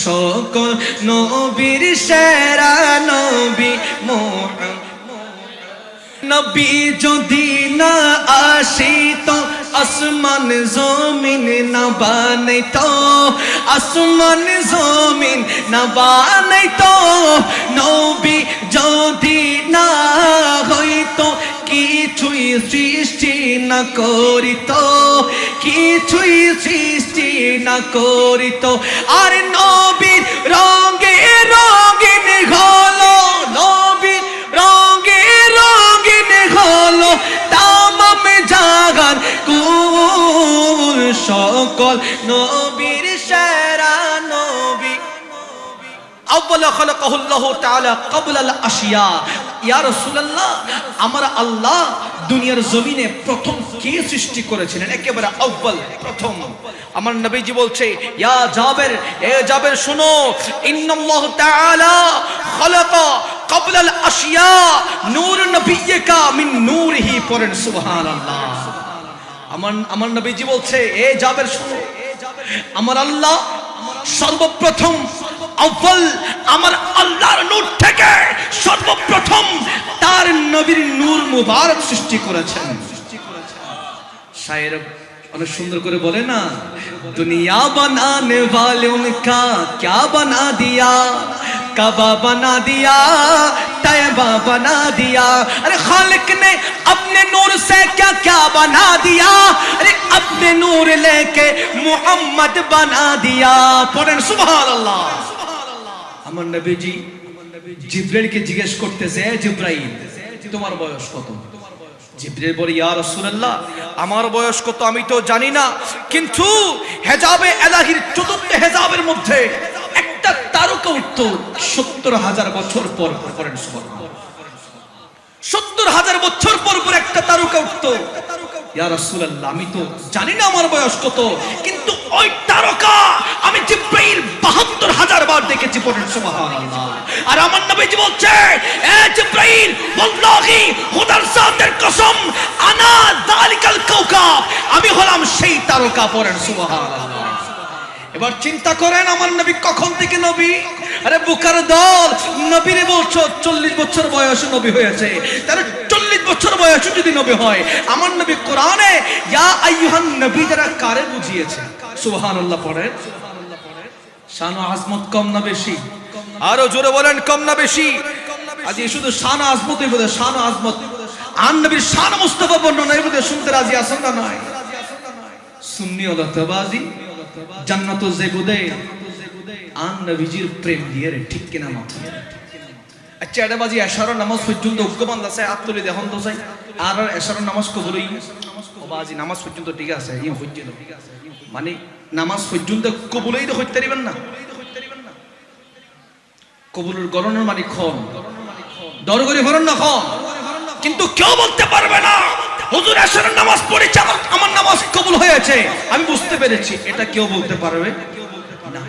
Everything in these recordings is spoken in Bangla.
সকল নবীর সেরা নবী মুহাম্মদ। নবী যদি না আসিত আসমান জমিন না বানাইতো, আসমান জমিন না বানাইতো। নবী যদি না হইতো কিছুই সৃষ্টি না করিত, কিছুই সৃষ্টি না করিত। আর নবীর রঙে রঙিন হলো, নবীর রঙে রঙিন হলো তামাম জাহান কুল। সকল নবীর সেরা নবী। আউয়ালা খালাকাহুল্লাহু তাআলা ক্বাবলাল আশিয়া। ইয়া রাসূলুল্লাহ, আমার আল্লাহ দুনিয়ার জমিনে প্রথম কে সৃষ্টি করেছিলেন? একেবারে আউয়াল, প্রথম। আমার নবীজি বলছে, ইয়া জাবের, এ জাবের শুনো, ইন্নাল্লাহু তাআলা খালাকা ক্বাবলাল আশিয়া নূর নবিয়্যিকা মিন নূরিহি। পড়েন সুবহানাল্লাহ। আমার নবীজি বলছে, এ জাবের শুনো, আমার আল্লাহ সর্বপ্রথম আউয়াল আমার আল্লাহর নূর থেকে সর্বপ্রথম তার নবীর নূর মুবারক সৃষ্টি করেছেন। শায়ের অনেক সুন্দর করে বলে না, দুনিয়া বানানে वालों का क्या बना दिया, काबा बना दिया, तैयबा बना दिया। अरे खालिक ने अपने नूर से क्या क्या बना दिया, अरे अपने नूर लेके मोहम्मद बना दिया। पढ़ें सुबहानाल्लाह। আমার নবীজি জিবরাইলকে জিজ্ঞেস করতেছে, জিবরাইল তোমার বয়স কত? জিবরাইল বলে, ইয়া রাসূলুল্লাহ, আমার বয়স কত আমি তো জানি না, কিন্তু হেজাবে ইলাহির চতুর্থ হেজাবের মধ্যে একটা তারকা উঠতো ৭০,০০০ বছর পর পর। করেন সুবহানাল্লাহ। ৭০,০০০ বছর পর পর একটা তারকা উঠতো। ইয়া রাসূলুল্লাহ, আমি তো জানি না আমার বয়স কত, কিন্তু ওই তারকা আমি জিবরাইল ৭২,০০০ বার দেখেছি। পড়েন সুবহানাল্লাহ। আর আমার নবীজি বলছে, এ জিবরাইল, ওয়াল্লাহি খোদার জাতের কসম, আনা যালিকাল কাওকাব, আমি হলাম সেই তারকা। পড়েন সুবহানাল্লাহ। এবার চিন্তা করেন আমার নবী কখন থেকে নবী? আরে বুকার দল, নবীরে বলছো ৪০ বছর বয়সে নবী হয়েছে, তাহলে ৪০ বছর বয়সে যদি নবী হয়, আমার নবী কোরআনে ইয়া আইয়ুহান নবী দ্বারা কারে বুঝিয়েছে? সুবহানাল্লাহ। পড়েন। শান ও আজমত কম না বেশি? আরো জোরে বলেন, কম না বেশি? আজ শুধু শান ও আজমতই বলে, শান ও আজমত আন নবীর শান মুস্তাফা বর্ণনা এই বলে শুনতে রাজি আছেন না? নয় সুন্নি ওলা তবাজি জান্নাত জেগুদে আন নবীজির প্রেম দিয়ে রে, ঠিক কিনা মাথা? আচ্ছা, এটা বাজি এশারের নামাজ পর্যন্ত উগ্রবান আছে, আত্মলি দেখুন তো চাই। আর এশারের নামাজ কবুলই বাজি নামাজ পর্যন্ত ঠিক আছে, মানে নামাজ পর্যন্ত কবুলই তো হইতে পারবেন না। কবুলের গণনার মানে খন দর করে ভরণ না খন, কিন্তু কেউ বলতে পারবে না হুজুর এশারের নামাজ পড়েছে আমার নামাজ কবুল হয়েছে, আমি বুঝতে পেরেছি, এটা কেউ বলতে পারবে না।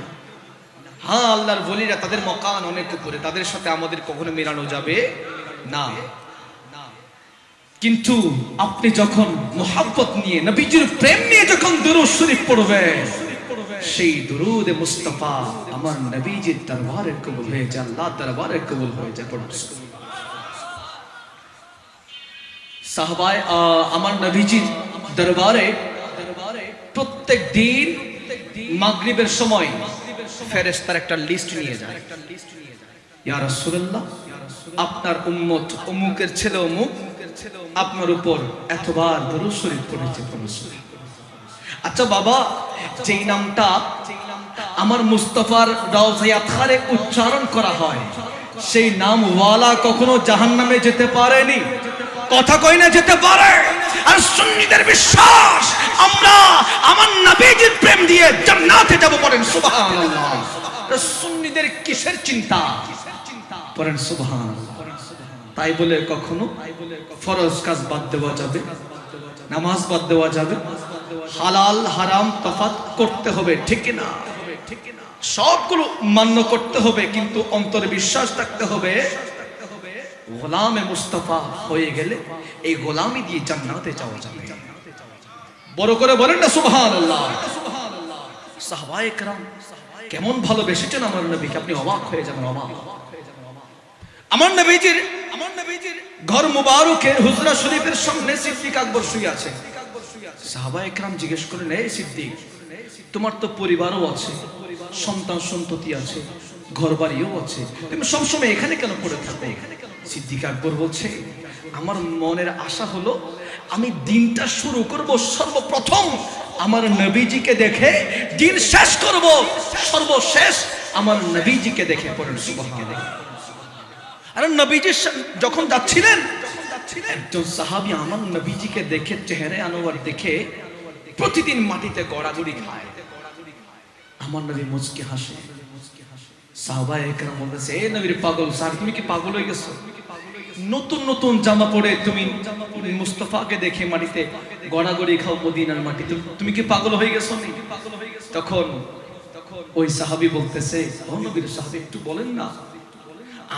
হ্যাঁ, আল্লাহর ওলিরা তাদের মকান অনেক উপরে, তাদের সাথে আমাদের কখনো মেলানো যাবে না। কিন্তু আপনি যখন মুহাব্বত নিয়ে, নবীজির প্রেম নিয়ে যখন দুরূদ শরীফ পড়বেন, সেই দুরূদ মুস্তাফা আমার নবীজির দরবারে কবুল হয়ে যায়, আল্লাহ দরবারে কবুল হয়ে যায়। সাহাবায়ে আমার নবীজির দরবারে প্রত্যেক দিন মাগরিবের সময় ফেরেশতার একটা লিস্ট নিয়ে যায়। ইয়া রাসূলুল্লাহ, আপনার উম্মত অমুকের ছেলে অমুক আপনার উপর এতবার দরুদ শরীফ পড়েছে। আচ্ছা বাবা, যেই নামটা আমার মুস্তাফার রওজায়ে আতহারে উচ্চারণ করা হয়, সেই নাম ওয়ালা কখনো জাহান্নামে যেতে পারেনি। কথা কই না যেতে পারে? আর সুন্নিদের বিশ্বাস আমরা আমার নবীজির প্রেম দিয়ে জান্নাতে যাব। পড়েন সুবহানাল্লাহ। সুন্নিদের কিসের চিন্তা? পড়েন সুবহানাল্লাহ। তাই বলে কখনো ফরজ কাজ বাদ দেওয়া যাবে, নামাজ বাদ দেওয়া যাবে, হালাল হারাম তফাৎ করতে হবে, ঠিক না? সবগুলো মান্য করতে হবে, কিন্তু অন্তরে বিশ্বাস থাকতে হবে গোলামে মুস্তাফা হয়ে গেলে এই গোলামি দিয়ে জান্নাতে যাওয়া যাবে। বড় করে বলেন না সুবহানাল্লাহ। সাহাবায়ে কেরাম কেমন ভালোবেসেছেন আমার নবীকে, আপনি অবাক হয়ে যাবেন, অবাক। আমার নবীজির ঘর মুবারকের হুজরা শরীফের সামনে সিদ্দিক আকবর শুয়ে আছে। সাহাবায়ে কেরাম জিজ্ঞেস করেন, এই সিদ্দিক, তোমার তো পরিবারও আছে, সন্তান সন্ততি আছে, ঘরবাড়িও আছে, তুমি সবসময় এখানে কেন পড়ে থাকো? সিদ্দিক আকবর বলছে, আমার মনের আশা হলো আমি দিনটা শুরু করব সর্বপ্রথম আমার নবীজিকে দেখে, দিন শেষ করব সর্বশেষ আমার নবীজিকে দেখে। পড়েন সুবহানাল্লাহ। আর নবীজি যখন যাচ্ছিলেন, একজন সাহাবী আমার নবীজিকে দেখে, চেহারা আনোয়ার দেখে প্রতিদিন মাটিতে গড়াগড়ি খায়। আমার নবী মুচকি হাসে। সাহাবায়ে কেরাম বলতেছে, এ নবীর পাগল স্যার, তুমি কি পাগল হয়ে গেছো? নতুন নতুন জামা পরে তুমি মুস্তাফাকে দেখে মাটিতে গড়াগড়ি খাও মদিনার মাটিতে, তুমি কি পাগল হয়ে গেছো? তখন ওই সাহাবী বলতেছে, ও নবীর সাহাবী, একটু বলেন না,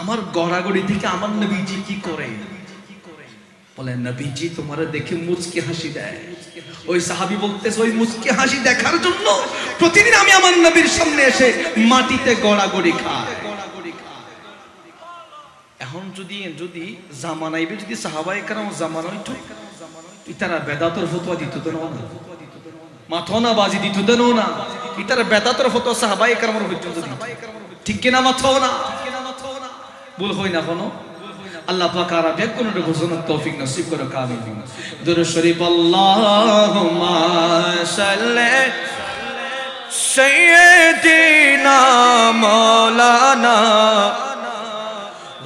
আমার গড়াগড়ি থেকে আমার নবীজি কি করে? বলেন, নবীজি তোমার দেখে মুচকি হাসি দেয়। ওই সাহাবী বলতেছে, ওই মুচকি হাসি দেখার জন্য প্রতিদিন আমি আমার নবীর সামনে এসে মাটিতে গড়াগড়ি খাই। এখন যদি জামানাইবে, যদি সাহাবায়ে কেরাম জামানা হইতো, ইতারা বেদাতের ফতোয়া দিত তো না, মাথনা বাজি দিত তো না, ইতারা বেদাতের ফতোয়া সাহাবায়ে কেরামের পর্যন্ত দিত। ঠিক কিনা? মাথনা ভুল হয় না কোনো? আল্লাহ পাক আর বেকুনের ঘোষণার তৌফিক নসিব করে কামিল। দুরূদ শরীফ, আল্লাহুম্মা সাল্লি সাইয়্যিদিনা মাওলানা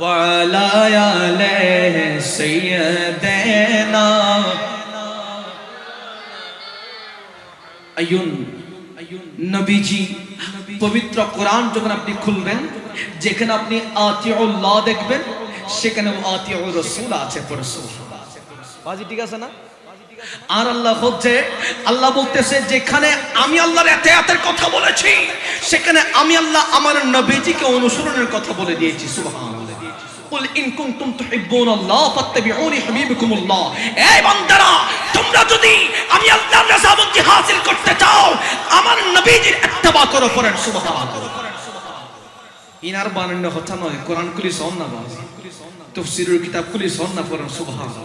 ওয়া আলা আলি সাইয়্যিদিনা। আইয়ুন নবীজি পবিত্র কোরআন যখন আপনি খুলবেন, যেখানে আপনি আতিউল্লাহ দেখবেন, সেখানে আতিউর রাসূল আছে। পড়ে সুবহানাল্লাহ। বাজি ঠিক আছে না? আর আল্লাহ হচ্ছে, আল্লাহ বলতেছে, যেখানে আমি আল্লাহর ইতাআতের কথা বলেছি, সেখানে আমি আল্লাহ আমার নবীজিকে অনুসরণের কথা বলে দিয়েছি। সুবহানাল্লাহ। কুল ইন কুনতুম তুহিব্বুনাল্লাহ ফাত্তাবিউনি ইউহিব্বুকুমুল্লাহ। এই বান্দারা, তোমরা যদি আমি আল্লাহর রাযামন্দি হাসিল করতে চাও, আমার নবীজির ইত্তেবা করো। পড়েন সুবহানাল্লাহ। ইনার বানানো কথা নয়, কোরআন খুলি শোন না, বাবা তাফসীরের কিতাব খুলি শোন না। পড়েন সুবহানাল্লাহ।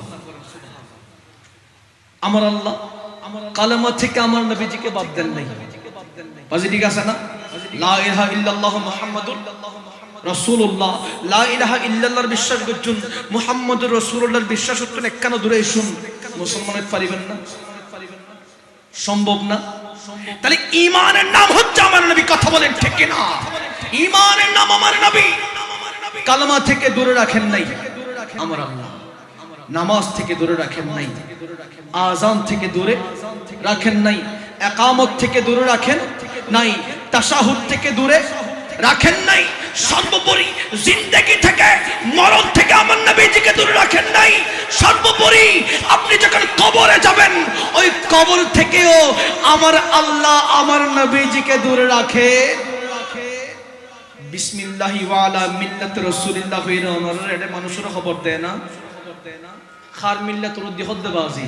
আমার আল্লাহ কালেমা থেকে আমার নবীজিকে বাদ দেন নাই। বাজি ঠিক আছে না? লা ইলাহা ইল্লাল্লাহ মুহাম্মাদুর রাসূলুল্লাহ। লা ইলাহা ইল্লাল্লাহর বিশ্বাস করছুন, মুহাম্মাদুর রাসূলুল্লাহর বিশ্বাস করছুন, একখানা দূরে শুন, মুসলমানের পারিবেন না, সম্ভব না। তাহলে ঈমানের নাম হচ্ছে আমার নবী। কথা বলেন ঠিক কি না? ঈমানের নাম আমার নবী। কালেমা থেকে দূরে রাখেন নাই আমার আল্লাহ, নামাজ থেকে দূরে রাখেন নাই, আযান থেকে দূরে রাখেন নাই, ইকামত থেকে দূরে রাখেন নাই, তাশাহুদ থেকে দূরে রাখেন নাই, সর্বোপরি জিন্দেগি থেকে, মরণ থেকে আমার নবীজিকে দূরে রাখেন নাই। সর্বোপরি আপনি যখন কবরে যাবেন, ওই কবর থেকেও আমার আল্লাহ আমার নবীজিকে দূরে রাখে। বিসমিল্লাহি ওয়া আলা মিল্লাতি রাসূলিল্লাহ হইরা ওনার এটা মানুষের খবর দেয় না। খার মিল্লাত রুদ্দি হদ্দে বাজি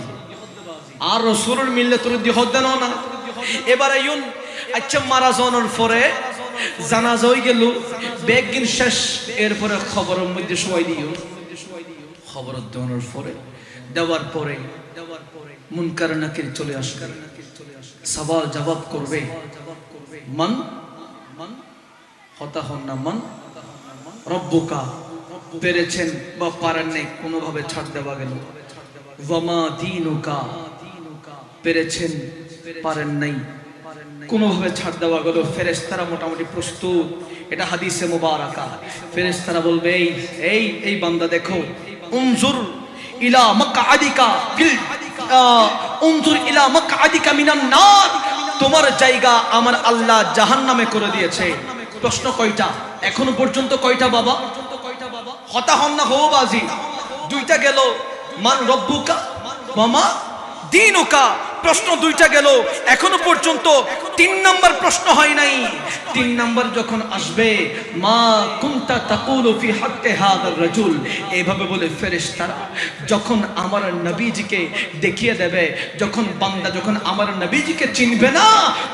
আর রাসূলের মিল্লাত রুদ্দি হদ্দে না। এবারে ইউন আচ্ছা, মারা যাওয়ার পরে জানাজা হয়ে গেল, বেগিন শেষ, এরপরে খবরের মধ্যে সবাই দিও, খবর দেওয়ার পরে দেওয়ার পরে মুনকার নাকির চলে আসবে, সওয়াল জবাব করবে। মান হতা হন না, মান রব্বুকা, পেরেছেন বা পারেন নাই, কোনোভাবে ছাড় দেওয়া গেল। ওয়ামা দীনুকা, পেরেছেন পারেন নাই, কোনোভাবে ছাড় দেওয়া গেল। ফেরেশতারা মোটামুটি প্রস্তুত। এটা হাদিসে মুবারাকা। ফেরেশতারা বলবে, এই বান্দা দেখো, উনজুর ইলা মাকআদিকা উনজুর ইলা মাকআদিকা মিনান নার, তোমার জায়গা আমার আল্লাহ জাহান্নামে করে দিয়েছে। প্রশ্ন কয়টা? এখনো পর্যন্ত কয়টা বাবা? হতা হন না হো বাজি, দুইটা গেল। মান রব্বুকা ওয়া মা দীনুকা, প্রশ্ন দুইটা গেল। এখনো পর্যন্ত তিন নম্বর প্রশ্ন হয় নাই। তিন নম্বর যখন আসবে, মা কুনতা তাকুলু ফি হাক্কি হাযার রাজুল, এইভাবে বলে ফেরেশতারা যখন আমার নবীজিকে দেখিয়ে দেবে, যখন বান্দা যখন আমার নবীজিকে চিনবে না,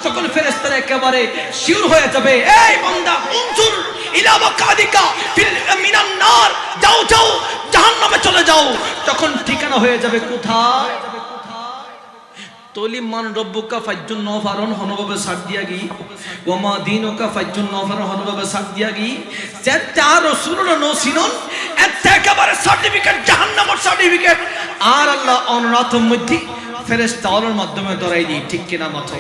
তখন ফেরেশতারা একেবারে শিওর হয়ে যাবে, এই বান্দা উনজুর ইলা মাকাদিকা ফিল মিনান নার, যাও যাও জাহান্নামে চলে যাও। তখন ঠিকানা হয়ে যাবে কোথায়? তলিম মান রব্বুকা ফাজ্জুন নফারন হনভাবে সাথ দিয়া গি, ওমা দিনুকা ফাজ্জুন নফারন হনভাবে সাথ দিয়া গি, যে তার রাসূলুল্লাহ নসিনন একেবারে সার্টিফিকেট জাহান্নামের সার্টিফিকেট। আর আল্লাহ অনরাত মধ্যে ফেরেশতাদের মাধ্যমে ধরাই দিই, ঠিক কিনা মাথা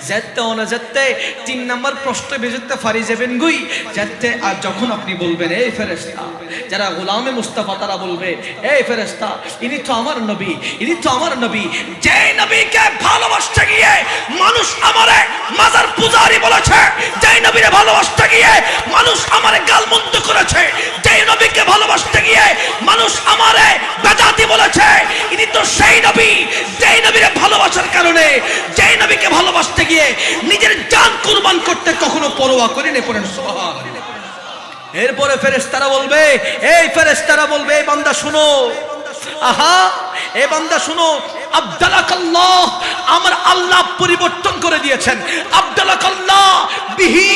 যেতে না যেতে তিন নম্বর প্রশ্ন বেজতে ফারি যাবেন গুই যেতে। আর যখন আপনি বলবেন এই ফেরেশতা, যারা গোলামে মুস্তাফা তারা বলবে, এই ফেরেশতা ইনি তো আমার নবী, ইনি তো আমার নবী, যে নবীকে ভালোবাসতে গিয়ে মানুষ আমারে মাজার পূজারি বলেছে, যে নবীরে ভালোবাসতে গিয়ে মানুষ আমারে গালমন্দ করেছে, যে নবীকে ভালোবাসতে গিয়ে মানুষ আমারে বেদাতি বলেছে, ইনি তো সেই নবী, যে নবীরে ভালোবাসার কারণে, যে নবীকে ভালোবাসতে গিয়ে নিজের জান কুরবান করতে কখনো পরোয়া করেনি। পড়েন সুবহানাল্লাহ। এরপরে ফেরেশতারা বলবে, এই ফেরেশতারা বলবে, এই বান্দা শুনো, আহা এই বান্দা শুনো, আবদালাকাল্লাহ, আমার আল্লাহ পরিবর্তন করে দিয়েছেন, আবদালাকাল্লাহ বিহি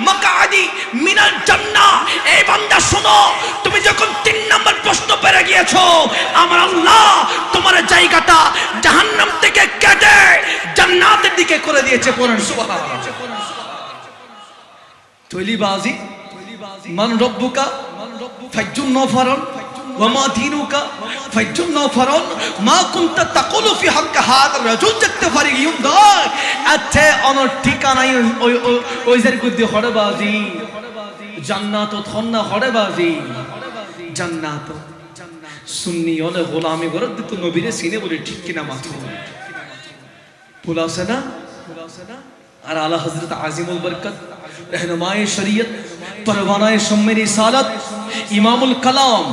মাকআদি মিনাল জান্নাহ। এই বান্দা শুনো, তুমি যখন তিন নম্বর প্রশ্ন পেরে গিয়েছো, আমার আল্লাহ তোমার জায়গাটা জাহান্নাম থেকে কেটে জান্নাতের দিকে করে দিয়েছে। পড়েন সুবহানাল্লাহ। তলিবাজি মান রব্বুকা ফাজ্জুন নফারন ওমা দিনুকা ফাজ্জুন নফারন মা কুনতা তাকুলু ফি হাক্কি হাযার রাজুল, দেখতে পারি ইউম দার আতে অনর ঠিকানাই ওই যে গুদি হড়বাজি জান্নাত থন্না হড়বাজি জান্নাত সুন্নি ওলে গোলামি গরদ তো নবীরে সিনে বলে, ঠিক কিনা মাথা বুলাছে না? আর আলা হযরত আজিমুল বরকত रहनुमाए शरीयत परवानाए शम्मे रिसालत इमामुल कलाम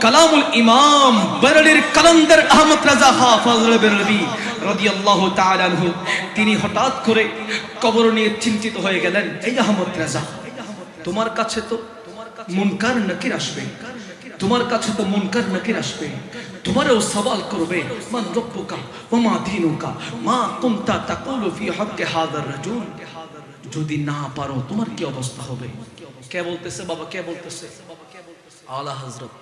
कलामुल इमाम बरलिर कलंदर अहमद रजा हाफिज बेरलवी রাদিয়াল্লাহু তাআলা আনহু, তিনি হঠাৎ করে কবর নিয়ে চিন্তিত হয়ে গেলেন। এই আহমদ রাজা, তোমার কাছে তো মুনকার নাকির আসবে, তোমার কাছে তো মুনকার নাকির আসবে, তোমারও সওয়াল করবে, মান রব্বুকা ওয়া মা দীনুকা মা কুনতা তাকুলু ফি হাক্কি হাযার রাজুল। যদি না পারো তোমার কি অবস্থা হবে? কে বলতেছে বাবা, কে বলতেছে? আলা হযরত,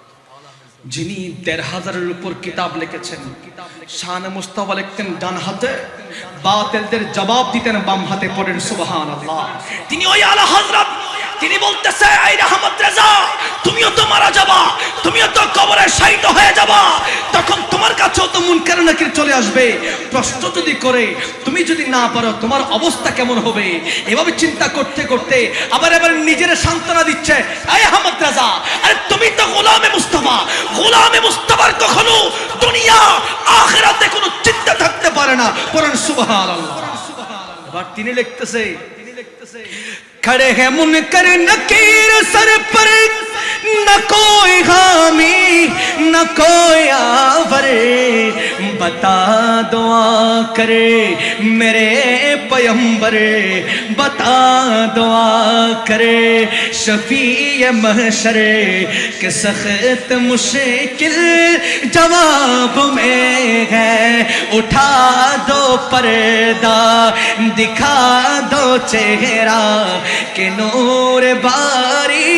যিনি ১৫০০-এর উপর কিতাব লিখেছেন। শানে মুস্তাফা লিখতেন ডান হাতে, বাতিলদের জবাব দিতেন বাম হাতে। পড়েন সুবহানাল্লাহ। তিনি ওই আলা হযরত, তিনি বলতেছে, এই আহমদ রেজা, তুমিও তো মারা যাবা, তুমিও তো কবরে শায়িত হয়ে যাবা, তখন তোমার কাছেও তো মুনকার নাকির চলে আসবে। প্রশ্ন যদি করে তুমি যদি না পারো তোমার অবস্থা কেমন হবে? এভাবে চিন্তা করতে করতে আবার নিজের সান্ত্বনা দিচ্ছে, এই আহমদ রেজা, আরে তুমি তো গোলামে মুস্তাফা, গোলামে মুস্তাফার কখনো দুনিয়া আখিরাতে কোনো চিন্তা থাকতে পারে না। পড়েন সুবহানাল্লাহ। এবার তিনি লিখতেছে, खड़े हैं मुनकर नकीर सर पर, न कोई हामी न कोई आवर, बता दुआ करे मेरे पैगंबर, बता दुआ करे शफी महशर के सख्त मुश्किल जवाब में है, उठा दो पर्दा दिखा दो चेहरा के नूर बारी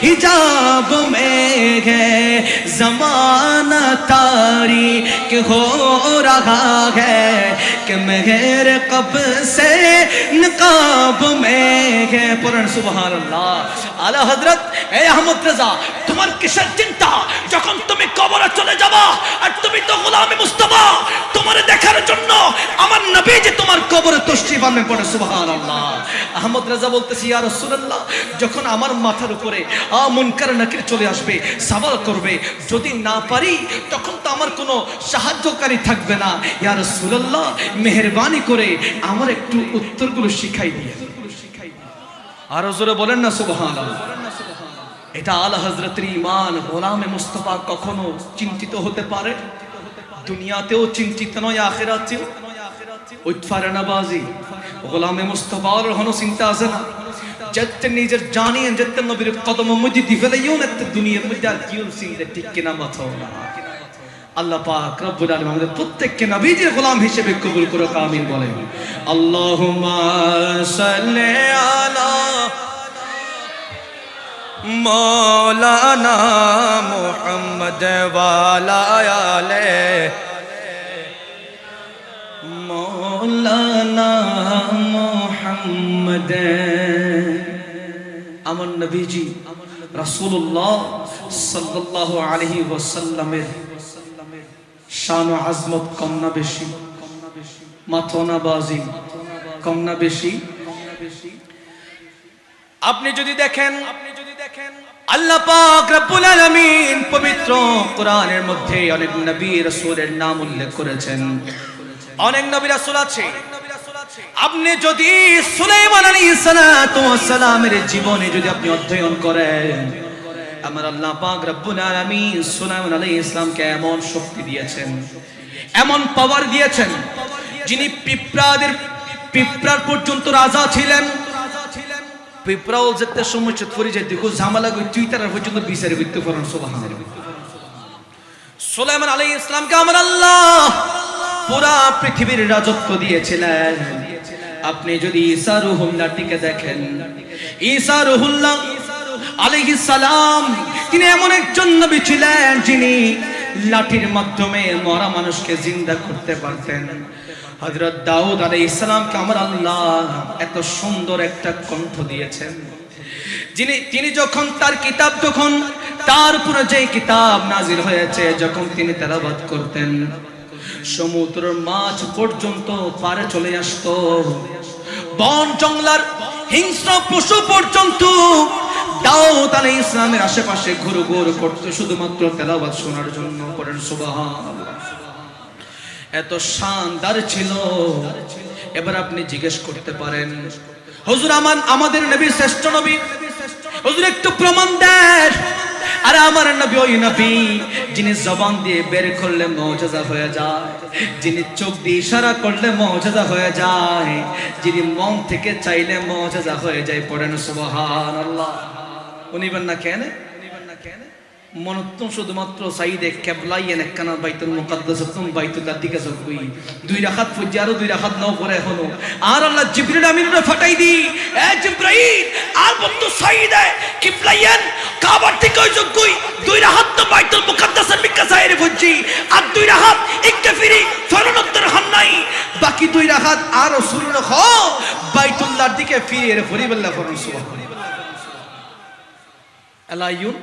हिजाब में है, ज़माना तारीक हो रहा है कि मेहर कब से नकाब में है। पढ़न सुबहानाल्लाह। आला हजरत, ए अहमद रजा, তোমার কিসের চিন্তা? যখন তুমি কবরে চলে যাবা, আর তুমি তো গোলামে মুস্তাফা, তোমার দেখার জন্য আমার নবী যে তোমার কবরে তশরিফ আনবে। পড়ে সুবহানাল্লাহ। আহমদ রাজা বলতেছি, ইয়া রাসূলুল্লাহ, যখন আমার মাথার উপরে মুনকার নাকির চলে আসবে, সওয়াল করবে, যদি না পারি তখন তো আমার কোনো সাহায্যকারী থাকবে না। ইয়া রাসূলুল্লাহ, মেহেরবানি করে আমার একটু উত্তরগুলো শিখাই দিয়ে। আর জোরে বলেন না সুবহানাল্লাহ। এটা আলা হযরতের ঈমান। গোলামে মুস্তাফা কখনো চিন্তিত হতে পারে, দুনিয়াতেও চিন্তিত নয়, আখিরাতেও। উৎফারে নাবাজি গোলামে মুস্তফার হনো চিন্তা আছে না যেতে নিজের জানিয়ে যেতে নবীর কদম মধ্যে দি ফেলাইও না দুনিয়ার মধ্যে আর কিউ চিন্তা ঠিক কিনা মাথা না আল্লাহ পাক রব্বুল আলামিন আমাদের প্রত্যেককে নবীজির গোলাম হিসেবে কবুল করুক আমিন বলেন আল্লাহুম্মা সাল্লি আলা মাওলানা মুহাম্মদ ওয়া আলা আলি মাওলানা মুহাম্মদ আমার নবীজি রাসূলুল্লাহ সাল্লাল্লাহু আলাইহি ওয়াসাল্লামের শান ও আজমত কম না বেশি মাথনা বাজি কম না বেশি আপনি যদি দেখেন আল্লাহ পাক রব্বুল আলামিন পবিত্র কোরআনের মধ্যে অনেক নবী রাসূলের নাম উল্লেখ করেছেন অনেক নবী রাসূল আছে আপনি যদি সুলাইমান আলাইহিস সালামের জীবনে যদি আপনি অধ্যয়ন করেন আমার আল্লাহ পাক রব্বুল আলামিন সুলাইমান আলাইহিস সালামকে এমন শক্তি দিয়েছেন এমন পাওয়ার দিয়েছেন যিনি পিঁপড়ার পর্যন্ত রাজা ছিলেন পিঁপড়াও যেতে সমস্যা পড়ে যায় দেখো ঝামেলা কই তুই তার পর্যন্ত বিচারে করতে পারেন সুবহানাল্লাহ সুলাইমান আলাইহিস সালামকে আমার আল্লাহ পুরা পৃথিবীর রাজত্ব দিয়েছিলেন আপনি যদি ঈসা রুহুল্লাহকে দেখেন ঈসা রুহুল্লাহ আলাইহিস সালাম তিনি এমন একজন নবী ছিলেন যিনি লাঠির মাধ্যমে মরা মানুষকে জিন্দা করতে পারতেন হযরত দাউদ আলাইহিস সালামকে আমার আল্লাহ এত সুন্দর একটা কণ্ঠ দিয়েছেন তিনি যখন তার কিতাব যখন তার উপরে যে কিতাব নাজিল হয়েছে যখন তিনি তেলাওয়াত করতেন সমুদ্রের মাছ পর্যন্ত পারে চলে আসতো বন জঙ্গলার হিংস্র পশু পর্যন্ত দাউদ আলাইহিস সালামের আশেপাশে ঘুরঘুর করতে শুধুমাত্র তেলাওয়াত শোনার জন্য পড়েন সুবহানাল্লাহ এত শানদার ছিল এবার আপনি জিজ্ঞেস করতে পারেন হুজুর আমাদের নবী শ্রেষ্ঠ নবী হুজুর একটু প্রমাণ দেন আরে আমার নবী ওই নবী যিনি জবান দিয়ে বের করলে মুআজিজা হয়ে যায় যিনি চোখ দিয়ে ইশারা করলে মুআজিজা হয়ে যায় যিনি মন থেকে চাইলে মুআজিজা হয়ে যায় পড়েন সুবহানাল্লাহ উনিবেন না কেন মনত্তম শুধুমাত্র সাইদে কেবলাইয়েন একখানা বাইতুল মুকাদ্দাসাতুম বাইতুল্লাহ দিকে যাকই দুই রাকাত পড়ি আর দুই রাকাত নাও পড়ে এখনো আর আল্লাহ জিবরিল আমিনরে ফাটাই দি এ জিবরাইল আর বন্ধু সাইদে কিবলাইয়েন কাবার থেকে ওই যাকই দুই রাকাত তো বাইতুল মুকাদ্দাসের মিকা সাইরে পড়ি আর দুই রাকাত একটা ফিরি ফরনত্তর হান্নাই বাকি দুই রাকাত আর রাসূলুল্লাহ খ বাইতুল্লাহর দিকে ফিরে ফরিবাল্লাহ ফরন সুবহানাল্লাহ আলাইয়ুন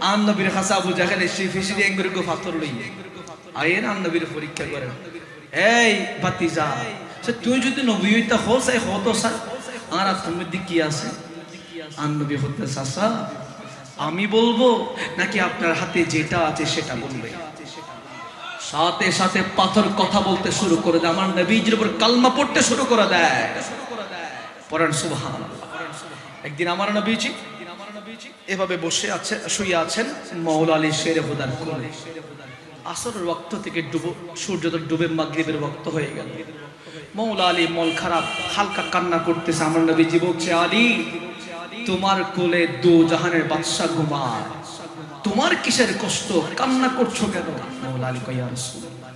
আন নবীর কাছে আবু জাহেল এসে ফিসি দিয়ে একবার পাথর লই আয়েন আন নবীর পরীক্ষা করে এই ভাতিজা সে তুই যদি নবী হইতা হোসাই হতো স্যার আর তোমার দিক কি আছে আন নবী হতে চাচা আমি বলবো নাকি আপনার হাতে যেটা আছে সেটা বলবে সাথে সাথে পাথর কথা বলতে শুরু করে দেয় আমার নবীজির উপর কালমা পড়তে শুরু করে দেয় পড়েন সুবহানাল্লাহ একদিন আমার নবীজি এভাবে বসে আছে শুয়ে আছেন মাওলা আলী শেরে হুদার কোলে আসরের ওয়াক্ত থেকে সূর্য তো ডুবে মাগরিবের ওয়াক্ত হয়ে গেল মাওলা আলী মন খারাপ হালকা কান্না করতেছে আমার নবীজি বলছে আলী তোমার কোলে দু জাহানের বাদশা ঘুমায় তোমার কিসের কষ্ট কান্না করছো কেন মাওলা আলী কয় ইয়া রাসূলুল্লাহ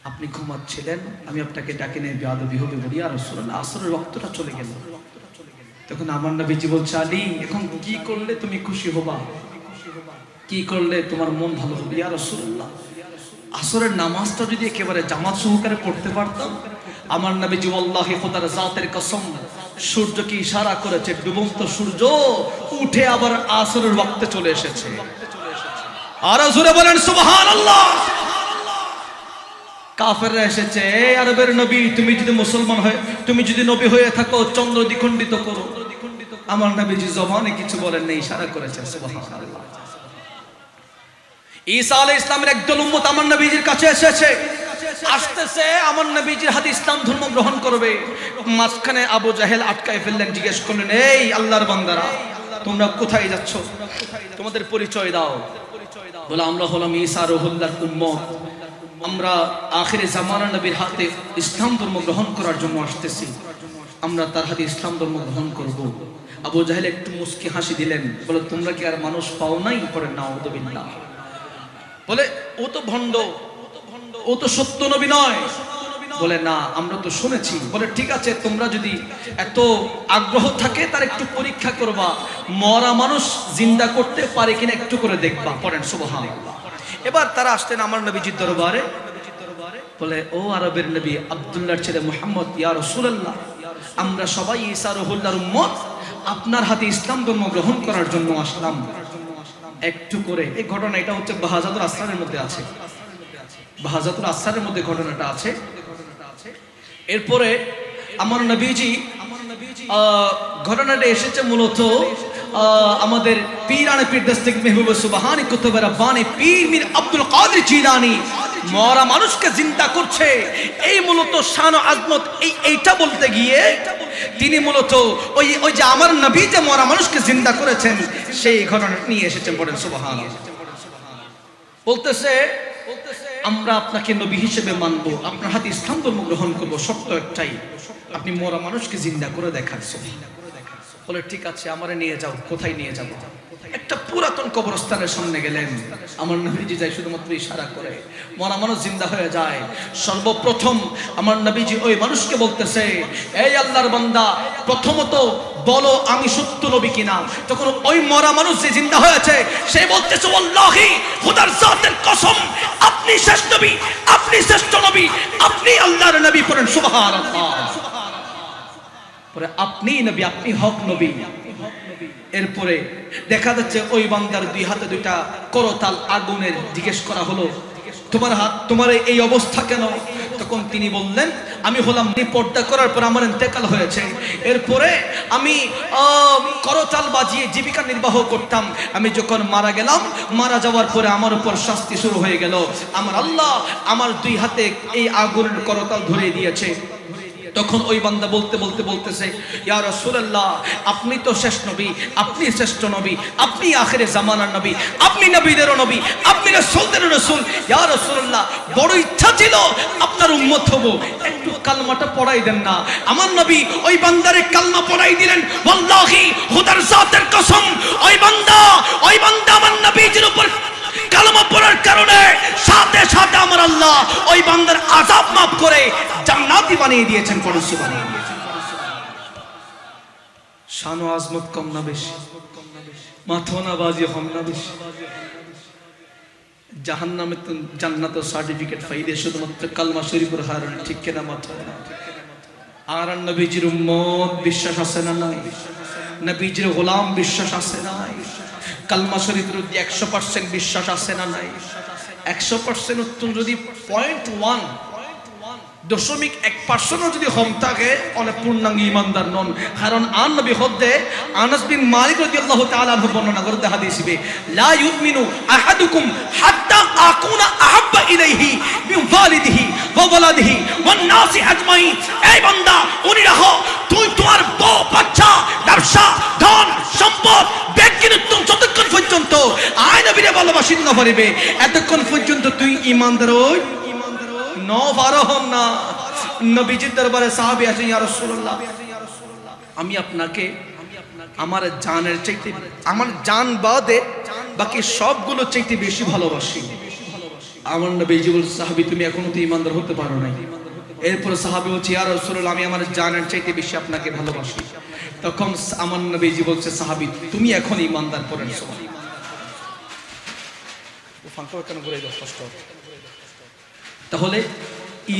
আপনি ঘুমাচ্ছিলেন আমি আপনাকে ডাকে নিয়ে বেয়াদবি হবে বলি ইয়া রাসূলুল্লাহ আসরের ওয়াক্তটা চলে গেল তখন আমার নবীজি বলছে আলী এখন কি করলে তুমি খুশি হবা কি করলে তোমার মন ভালো হবে ইয়া রাসূলুল্লাহ আসরের নামাজটা যদি একেবারে জামাত সহকারে পড়তে পারতাম আমার নবীজি আল্লাহি খোদার জাতের কসম সূর্যকে ইশারা করেছে ডুবন্ত সূর্য উঠে আবার আসরের ওয়াক্তে চলে এসেছে আর জোরে বলেন সুবহানাল্লাহ কাফেররা এসেছে এই আরবের নবী তুমি যদি মুসলমান হয় তুমি যদি নবী হয়ে থাকো চন্দ্র দ্বিখণ্ডিত করো আমার নবীজি জবানে কিছু বলেন না ইশারা করেছে সুবহানাল্লাহ ঈসা আলাইহিস সালামের একদল উম্মত আমার নবীজির কাছে এসেছে আসতেছে আমার নবীজির হাতে ইসলাম ধর্ম গ্রহণ করবে মাঝখানে আবু জাহেল আটকায় ফেললেন জিজ্ঞেস করলেন এই আল্লাহর বান্দারা তোমরা কোথায় যাচ্ছ তোমাদের পরিচয় দাও বলে আমরা হলাম ঈসা রুহুল্লাহর উম্মত আমরা আখিরে জামানা নবীর হাতে ইসলাম ধর্ম গ্রহণ করার জন্য আসতেছি, আমরা তার হাতে ইসলাম ধর্ম গ্রহণ করব। আবু জাহেল একটু মুস্কি হাসি দিলেন, বলে তোমরা কি আর মানুষ পাও নাই? পরে নাউযুবিল্লাহ, বলে ও তো ভণ্ড, ও তো সত্য নবী নয়। বলে না, আমরা তো শুনেছি। বলে ঠিক আছে, তোমরা যদি এত আগ্রহ থাকে তার একটু পরীক্ষা করবা, মরা মানুষ জিন্দা করতে পারে কিনা একটু করে দেখবা। পড়েন সুবহানাল্লাহ। এবার তারা আসতেন আমার নবীজির দরবারে, বলে ও আরবের নবী আব্দুল্লাহর ছেলে মুহাম্মদ, ইয়া রাসূলুল্লাহ, আমরা সবাই ঈসা রুহুল্লাহর উম্মত, আপনার হাতে ইসলাম ধর্ম গ্রহণ করার জন্য আসলাম, একটু করে। এই ঘটনা এটা হচ্ছে বাহাজাতুল আসরারের মধ্যে আছে, বাহাজাতুল আসরারের মধ্যে ঘটনাটা আছে। এরপরে আমার নবীজি ঘটনাটা এসেছে মূলত আমাদের পীরানে পীর দস্তগীর মেহবুব সুবহানি কুতুব রব্বানি পীর মীর আব্দুল কাদের জিলানী মরা মানুষকে জিন্দা করছে। এই মূলত শান ও আজমত এইটা বলতে গিয়ে তিনি মূলত ওই যে আমার নবী যে মরা মানুষকে জিন্দা করেছেন সেই ঘটনা নিয়ে এসেছেন। বলেন সুবহানাল্লাহ। বলতেছে আমরা আপনাকে নবী হিসেবে মানব, আপনার হাতে ইসলাম ধর্ম গ্রহণ করব, শর্ত একটাই, আপনি মরা মানুষকে জিন্দা করে দেখাচ্ছেন। বলে ঠিক আছে, আমারে নিয়ে যাও। কোথায় নিয়ে যাব? একটা পুরাতন কবরস্থানের সামনে গেলেন। আমার নবীজি যাই শুধুমাত্র ইশারা করে, মরা মানুষ জিন্দা হয়ে যায়। সর্বপ্রথম আমার নবীজি ওই মানুষকে বলতেছে, এই আল্লাহর বান্দা, প্রথমত বলো আমি সত্য নবী কিনা। তখন ওই মরা মানুষ যে জিন্দা হয়েছে সে বলতেছে, ওয়াল্লাহি, খোদার জাতের কসম, আপনি শেষ নবী, আপনি শ্রেষ্ঠ নবী, আপনি আল্লাহর নবী। পড়েন সুবহানাল্লাহ। পরে আপনি নবী, আপনি হক নবী। এরপরে দেখা যাচ্ছে ওই বান্দার দুই হাতে দুইটা করতাল আগুনের। জিজ্ঞেস করা হলো, তোমার হাত, তোমার এই অবস্থা কেন? তখন তিনি বললেন, আমি হলাম পর্দা করার পর আমার ইন্তেকাল হয়েছে, এরপরে আমি করতাল বাজিয়ে জীবিকা নির্বাহ করতাম। আমি যখন মারা গেলাম, মারা যাওয়ার পরে আমার উপর শাস্তি শুরু হয়ে গেল। আমার আল্লাহ আমার দুই হাতে এই আগুনের করতাল ধরে দিয়েছে। তখন ওই বান্দা বলতেছে, ইয়া রাসূলুল্লাহ, আপনি তো শেষ নবী, আপনি শ্রেষ্ঠ নবী, আপনি আখিরে জামানার নবী, আপনি নবীদেরও নবী, আপনি রাসূলদেরও রাসূল। ইয়া রাসূলুল্লাহ, বড় ইচ্ছা ছিল আপনার উম্মত হব, একটু কালমাটা পড়াই দেন না। আমার নবী ওই বান্দারে কালমা পড়াই দিলেন। ওয়াল্লাহি, খোদার জাতের কসম, ওই বান্দা আমার নবীজির উপর কালমা পড়ার কারণে সাথে সাথে আমার আল্লাহ ওই বান্দার আযাব মাফ করে জান্নাতি বানিয়ে দিয়েছেন। পড়ুন সুবহানাল্লাহ। শান ও আজমত কম না বেশি? মাথোনা বাজি হম না বেশি? জাহান্নামে তো জান্নাত ও সার্টিফিকেট ফাইদে শুধুমাত্র কালমা শরীফের হারণ, ঠিক কিনা? মাথোনা। আর নবীজির উম্মত বিশ্বাস আছে না নাই? নবীজির গোলাম বিশ্বাস আছে না নাই? কালমা শরীফের প্রতি 100% বিশ্বাস আছে না নাই? 100% উত্তর যদি 0.1% যদি কম থাকে তাহলে পূর্ণাঙ্গ ঈমানদার নন। কারণ আন নবী হদ্দে আনাস বিন মালিক রাদিয়াল্লাহু তাআলা আনহু বর্ণনা করতে হাদিসে, লা ইউমিনু আহাদুকুম হাত্তা আকুনা আহাব্বা ইলাইহি মিন ওয়ালিদিহি ওয়া ওয়ালাদিহি ওয়ান নাসি আজমাইন। এই বান্দা, উনি রাখো, তুই তোমার বউ, বাচ্চা, ব্যবসা, ধন সম্পদ ব্যক্তিত্ব যতক্ষণ পর্যন্ত আয় নবীরে ভালোবাসি না পারিবে, এতক্ষণ পর্যন্ত তুই ঈমানদার হন না। নবীজির দরবারে সাহাবী আসেন, ইয়া রাসূলুল্লাহ, আমি আপনাকে আমার জানের চাইতে, আমার জান বাদে বাকি সবগুলো চাইতে বেশি ভালোবাসি। আমার নবীজি বলছে, সাহাবী, তুমি এখনো তো ঈমানদার হতে পারো নাই। এরপর সাহাবী বলছে, ইয়া রাসূলুল্লাহ, আমি আমার জানের চাইতে বেশি আপনাকে ভালোবাসি। তখন আমার নবীজি বলছে, সাহাবী, তুমি এখন ঈমানদার। পড়েন সুবহানাল্লাহ। তাহলে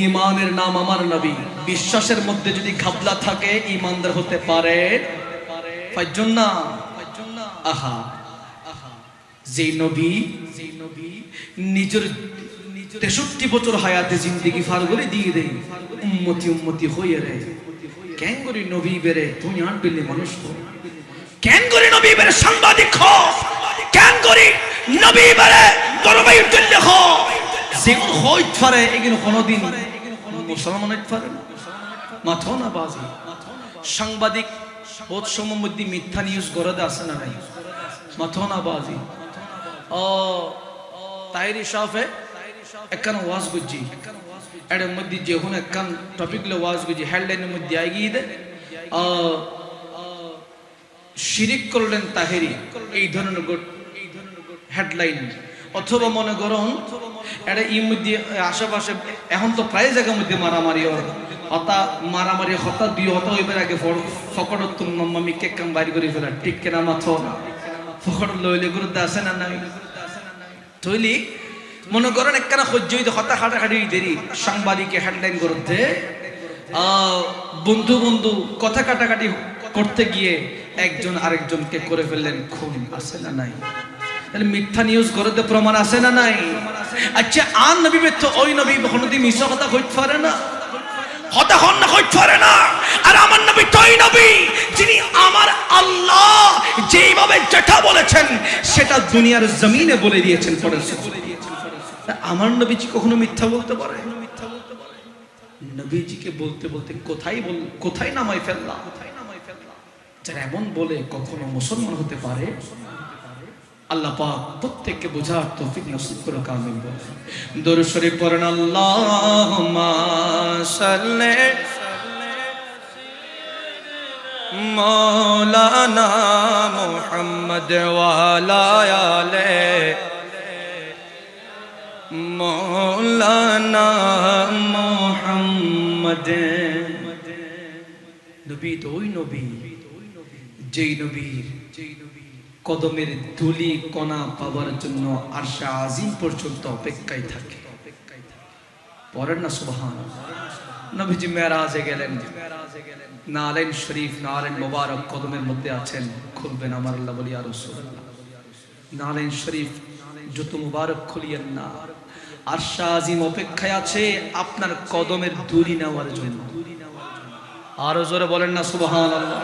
ঈমানের নাম আমার নবী। বিশ্বাসের মধ্যে যদি ঘাবলা থাকে ঈমানদার হতে পারে পাঁচজন না। আহা, যে নবী নিজের 63 বছর হায়াতে জিন্দেগি ফার করে দিয়ে দেয়, উম্মতি হয়ে রে কেন করে নবী বেরে তুমি আনবিলে মানুষ হো, কেন করে নবী বেরে সাংবাদিক হো, কেন করে নবী বেরে দরবাই তুল্য হো। যেগুলো হইতে পারে এগুলো কোনোদিন মুসলমান হইতে পারে না। মাথো না বাজি। সাংবাদিক বহুত সময়ের মধ্যে মিথ্যা নিউজ গড়ে আসে না নাই? মাথো না বাজি। ও তাইরি সাফে একখান ওয়াজ বুঝছি এর মধ্যে যখন একখান টপিক লে ওয়াজ বুঝি হেডলাইনের মধ্যে আগিয়ে দে শিরিক করলেন তাহেরি এই ধরনের হেডলাইন, অথবা মনে করুন এটা ই মধ্যে আশেপাশে এখন তো প্রায় জায়গার মধ্যে মারামারি হতা মারামারি হতা দুই হতা হইবার আগে ফকরতুন মাম্মামি কেক কাম বাড়ি করে ফেলা ঠিক কেনা মাথো ফকর লইলে গুরুত্ব আছে না নাই তৈলি মনে করেন একখানা সহ্য হইতে হতা খাটাখাটি দেরি সাংবাদিকে হেডলাইন করতে বন্ধু বন্ধু কথা কাটাকাটি করতে গিয়ে একজন আরেকজনকে করে ফেললেন খুন, আছে না নাই? তাহলে মিথ্যা নিউজ করতে প্রমাণ আছে না নাই? আচ্ছা আন নবী তো ওই নবী কোনদিন মিথ্যা কথা কইতে পারে না, কথা হন না কইতে পারে না। আর আমার নবী তো ওই নবী যিনি আমার আল্লাহ যেইভাবে যেটা বলেছেন সেটা দুনিয়ার জমিনে বলে দিয়েছেন। আমার নবীজি কখনো মিথ্যা বলতে পারে? নবীজিকে বলতে বলতে কোথায় নামাই ফেললা। যারা এমন বলে কখনো মুসলমান হতে পারে? আল্লাহ পাক প্রত্যেককে বোঝার তৌফিক নসিব করুক, আমিন। দরুদ শরীফ পড়েন, আল্লাহুম্মা সাল্লি মাওলানা মুহাম্মদ ওয়া আলা আলি মাওলানা মুহাম্মদ। নবী তো ওই নবী যেই নবীর কদমের ধুলি কণা পাওয়ার জন্য আরশে আজিম পর্যন্ত অপেক্ষায় থাকে। পড়েন না সুবহানাল্লাহ। নবীজি মেরাজে গেলেন, নালেন শরীফ নালেন মোবারক কদমের মধ্যে আছেন, খুলবেন আমার আল্লাহ বলি ইয়া রাসূলুল্লাহ। নালেন শরীফ জুতো মুবারক খুলিয়েন না, আরশে আজিম অপেক্ষায় আছে আপনার কদমের ধুলি নেওয়ার জন্য। আরো জোরে বলেন না সুবহানাল্লাহ।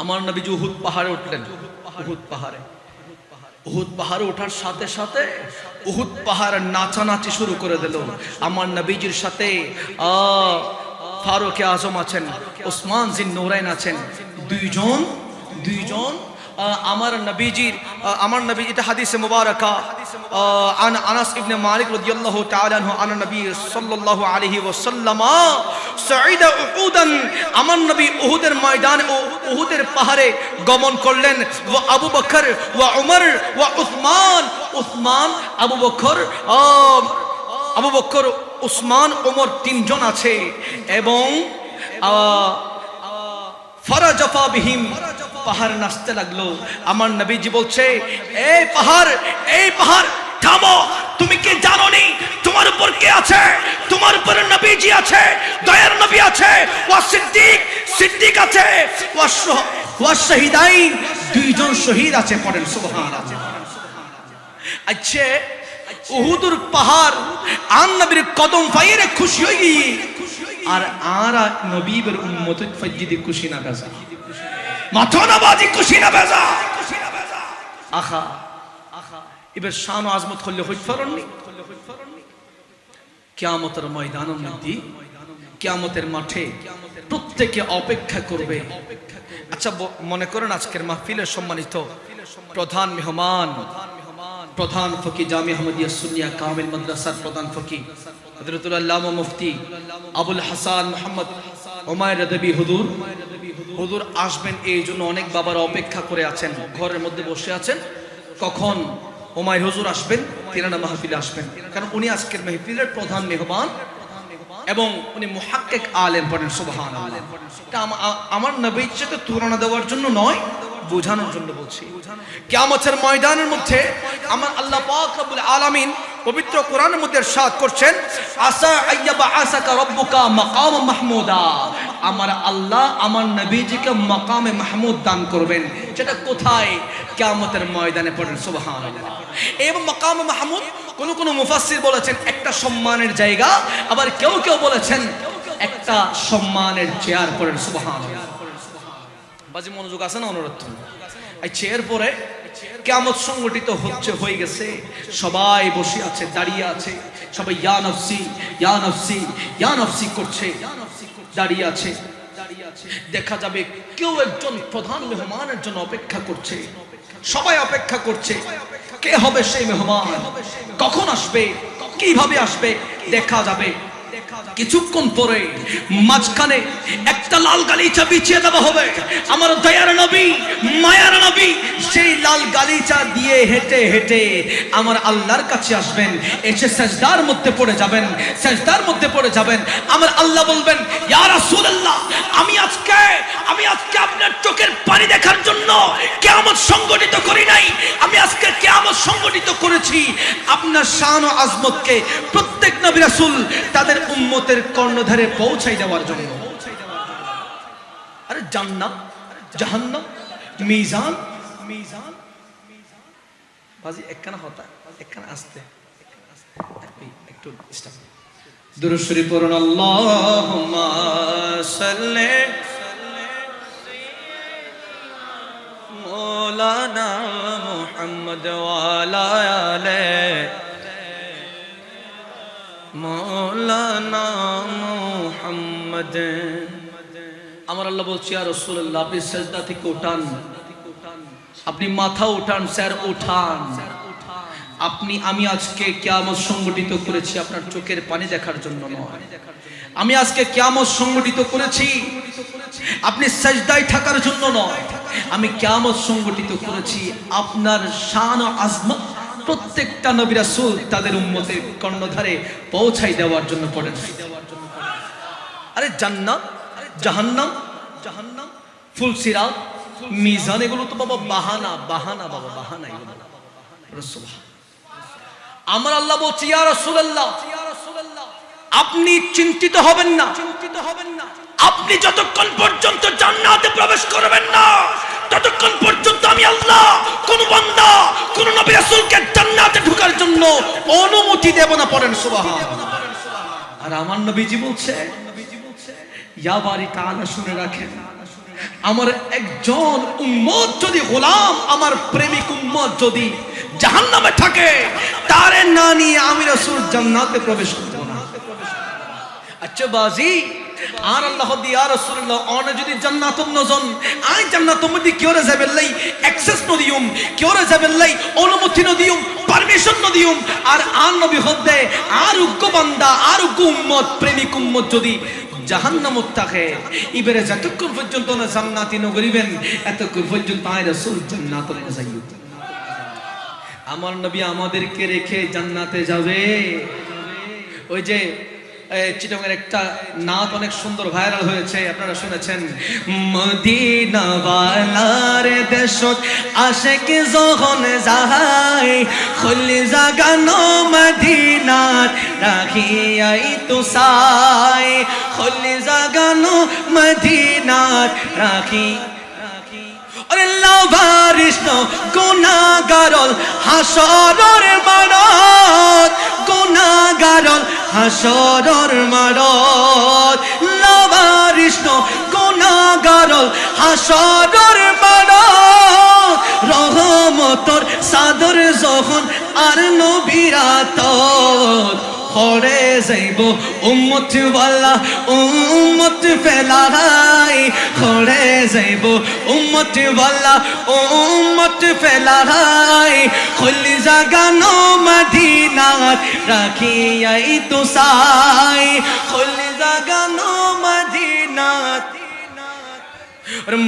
আমার নবীজি উহুদ পাহাড়ে উঠলেন। উহুদ পাহাড়ে ওঠার সাথে সাথে উহুদ পাহাড় নাচানাচি শুরু করে দিল। আমার নবীজির সাথে ফারুক আজম আছেন, ওসমান জিন নূরাইন আছেন, দুইজন আমার নবীজির এটা হাদিসে মুবারাকা আনাস ইবনে মালিক রাদিয়াল্লাহু তাআলা আনহু আন নবী সাল্লাল্লাহু আলাইহি ওয়াসাল্লাম সাইদা উহুদান, আমার নবী উহুদের ময়দানে ও উহুদের পাহাড়ে গমন করলেন। ওয়া আবু বকর ওয়া উমর ওয়া উসমান আবু বকর উসমান ওমর তিনজন আছে এবং ফারাজাফা বিহিম, পাহাড় নাচতে লাগলো। আমার নবীজি বলছে, এই পাহাড় থামো, তুমি কি জানো নি তোমার উপর কে আছে? তোমার উপরে নবীজি আছে, দয়ার নবী আছে, ওয়া সিদ্দিক আছে, ওয়া শহীদাইন, দুইজন শহীদ আছে। পড়েন সুবহানাল্লাহ। আচ্ছা উহুদের পাহাড় আন নবীর কদম পাইয়ে খুশি হই আর নবীর উম্মত ফজিদি খুশি না বেজা, মাথা না বাজি খুশি না বেজা। আখা এবার শান ও আজমত করলে হইতে পারেননি। কিয়ামতের ময়দানের মধ্যে, কিয়ামতের মাঠে প্রত্যেকে অপেক্ষা করবে। আচ্ছা মনে করেন আজকের মাহফিলের সম্মানিত প্রধান মেহমান, প্রধান ফকি জামি আহমদিয়া সুন্নিয়া কামিল মাদ্রাসার প্রধান ফকি হযরতুল আল্লামা মুফতি আবুল হাসান মুহাম্মদ উমাইর রাদবি হুজুর আসবেন, এই জন্য অনেক বাবারা অপেক্ষা করে আছেন, ঘরের মধ্যে বসে আছেন কখন উমাইর হুজুর আসবেন, তিনারা মাহফিলে আসবেন। কারণ উনি আজকের মাহফিলের প্রধান মেহমান এবং উনি মুহাক্কিক আলেম। পড়েন সুবহানাল্লাহ। এটা আমার নবীর সাথে তুলনা দেওয়ার জন্য নয়, বোঝানোর জন্য বলছি। কিয়ামতের ময়দানের মধ্যে আমার আল্লাহ পাক রব্বুল আলামিন পবিত্র কোরআনের মধ্যে ইরশাদ করছেন, আসা আইয়াবা আসাকা রব্বুকা মাকাম মাহমুদা, আমার আল্লাহ আমার নবীজিকে মাকামে মাহমুদ দান করবেন। সেটা কোথায়? কিয়ামতের ময়দানে। পড়েন সুবহানাল্লাহ। এই মাকামে মাহমুদ কোন মুফাসসির বলেছেন একটা সম্মানের জায়গা, আবার কেউ বলেছেন একটা সম্মানের চেয়ার। পড়েন সুবহানাল্লাহ। বাজি মনোযোগ আছে না? অনুরোধ। আচ্ছা এরপরে কিয়ামত সংগঠিত হয়ে গেছে, সবাই বসে আছে, দাঁড়িয়ে আছে, সবাই ইয়া নফসি ইয়া নফসি ইয়া নফসি করছে, দাঁড়িয়ে আছে। দেখা যাবে কেউ একজন প্রধান মেহমানের জন্য অপেক্ষা করছে, সবাই অপেক্ষা করছে কে হবে সেই মেহমান, কখন আসবে, কিভাবে আসবে দেখা যাবে। কিছুক্ষণ পরে মাঝখানে একটা লাল গালিচা বিছিয়ে দেওয়া হবে। আমার দয়ার নবী, মায়ার নবী সেই লাল গালিচা দিয়ে হেঁটে হেঁটে আমার আল্লাহর কাছে আসবেন, এসে সাজদার মধ্যে পড়ে যাবেন, সাজদার মধ্যে পড়ে যাবেন। আমার আল্লাহ বলবেন, ইয়া রাসূলুল্লাহ, আমি আজকে আপনার চোখের পানি দেখার জন্য কিয়ামত সংগঠিত করি নাই, আমি আজকে কিয়ামত সংগঠিত করেছি আপনার শান ও আজমতকে প্রত্যেক নবী রাসূল তাদের উম্মতের কর্ণধারে পৌঁছাই দেওয়ার জন্য। আরে জান্নাত, জাহান্নাম, মিজান, বাজি একখানা হতা, একখানা আসতে একটু স্টপ। দুরূদ শরীফ পড়ুন, আল্লাহুম্মা সাল্লি মৌলানা মুহাম্মদ ওয়া আলা আলি মৌলানা মুহাম্মদ। আমার আল্লাহ বলছি, ইয়া রাসূলুল্লাহ, আপনি সিজদা থেকে উঠান, আপনি মাথা উঠান, স্যার উঠান। আমি আজকে কিয়ামত সংগঠিত করেছি আপনার চোখের পানি দেখার জন্য নয়, আমি আজকে কিয়ামত সংগঠিত করেছি আপনি সিজদায় থাকার জন্য নয়, আমি কিয়ামত সংগঠিত করেছি আপনার শান ও আজমত প্রত্যেকটা নবী রাসূল তাদের উম্মতের কর্ণধারে পৌঁছাই দেওয়ার জন্য পড়েন। আরে জান্নাত, জাহান্নাম, ফুলসিরাত, মিজান, এগুলো তো বাবা বাহানা, বাহানা বাবা, বাহানা এগুলো। আমার আল্লাহ বলছে, ইয়া রাসূলুল্লাহ, আপনি চিন্তিত হবেন না, আপনি যতক্ষণ পর্যন্ত জান্নাতে প্রবেশ করবেন না ততক্ষণ পর্যন্ত আমি আল্লাহ কোন বান্দা, কোন নবী রাসূলকে জান্নাতে ঢোকার জন্য অনুমতি দেব না। পড়েন সুবহানাল্লাহ। আর আমার নবীজি বলছে, ইয়া বারি তাআলা, শুনে রাখেন, আমার একজন উম্মত যদি, গোলাম, আমার প্রেমিক উম্মত যদি জাহান্নামে থাকে, তারে না নিয়ে আমি রাসূল জান্নাতে প্রবেশ করব না। আচ্ছা বাজি, আর আল্লাহ দিয়া রাসূলুল্লাহ অনে যদি জান্নাতুন নজন আই জান্নাতুর মধ্যে কিওরে যাবেন লাই, অ্যাকসেস নদিউম কিওরে যাবেন লাই, অনুমতি নদিউম, পারমিশন নদিউম। আর নবী হদ্দে আর উগ্গ বান্দা, আর উগ্গ উম্মত, প্রেমিক উম্মত যদি জাহান্নামত থাকে, ইবারে যতক্ষণ পর্যন্ত না জান্নাতি নগরিবেন এতক্ষণ পর্যন্ত আই রাসূল জান্নাতে যাইও। আমার নবী আমাদেরকে রেখে জান্নাতে যাবে। ওই যে চিটাগংয়ের একটা নাত অনেক সুন্দর ভাইরাল হয়েছে, আপনারা শুনেছেন, মদিনা ওয়ালার দেশত আশিক যখন যায়, খুলি জাগানো মদিনাত রাখিয়াই তো সাই, খুলি জাগানো মদিনাত রাখি। আরে লাভারিস গুনাহগারল হাসরের মাঠত, গুনাহগারল হাসরের মাঠত, লাভারিস গুনাহগারল হাসরের মাঠত, রহমতর সাদর যখন আর নবীরাত পড়ে যাইব উম্মত ওয়ালা, উম্মত ফেলাই পড়ে যাইব উম্মত ওয়ালা, উম্মত ফেলাই, খুলি জাগানো মদিনাত রাখিয়াই তো সাই, খুলি জাগানো মদিনাত।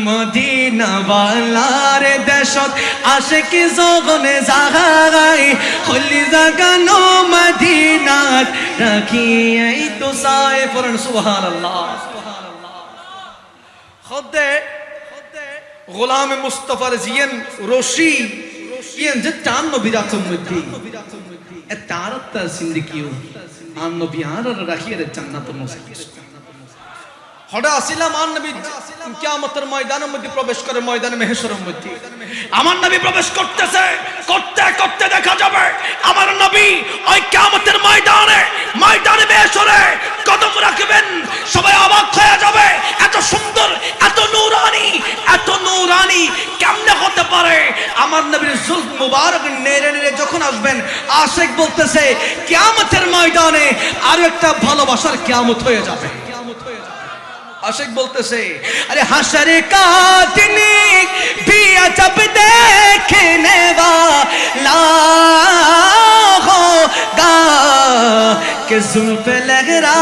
মদিনা ওয়ালার দেশত আশিক যখন যায়, খুলি জাগানো মদিনাত রাখিয়াই তো সাই। পড়েন সুবহানাল্লাহ। খুদে গোলাম মুস্তাফার জিয়ান রশি ইয়ান যে টান নবীরাতুল মধ্যে এ তারাতা জিন্দেগিও আন নবী আর রাখিয়ে জান্নাতুল মুসাফির। হঠাৎ আসিলাম আর নবী কিয়ামতের ময়দানের মধ্যে প্রবেশ করে, ময়দানে মেহশরের মধ্যে আমার নবী প্রবেশ করতেছে, করতে করতে দেখা যাবে আমার নবী ওই কিয়ামতের ময়দানে, ময়দানে মেহশরে কদম রাখবেন, সবাই অবাক হয়ে যাবে, এত সুন্দর, এত নূরানি, এত নূরানি কেমনে হতে পারে? আমার নবীর জুলফ মুবারক নেড়ে নেড়ে যখন আসবেন, আশিক বলতেছে কিয়ামতের ময়দানে আরো একটা ভালোবাসার কিয়ামত হয়ে যাবে। আশিক বলতেছে, আরে হাসরে কা দিন বিয়া জব দেখে कि जुल्फ़े लहरा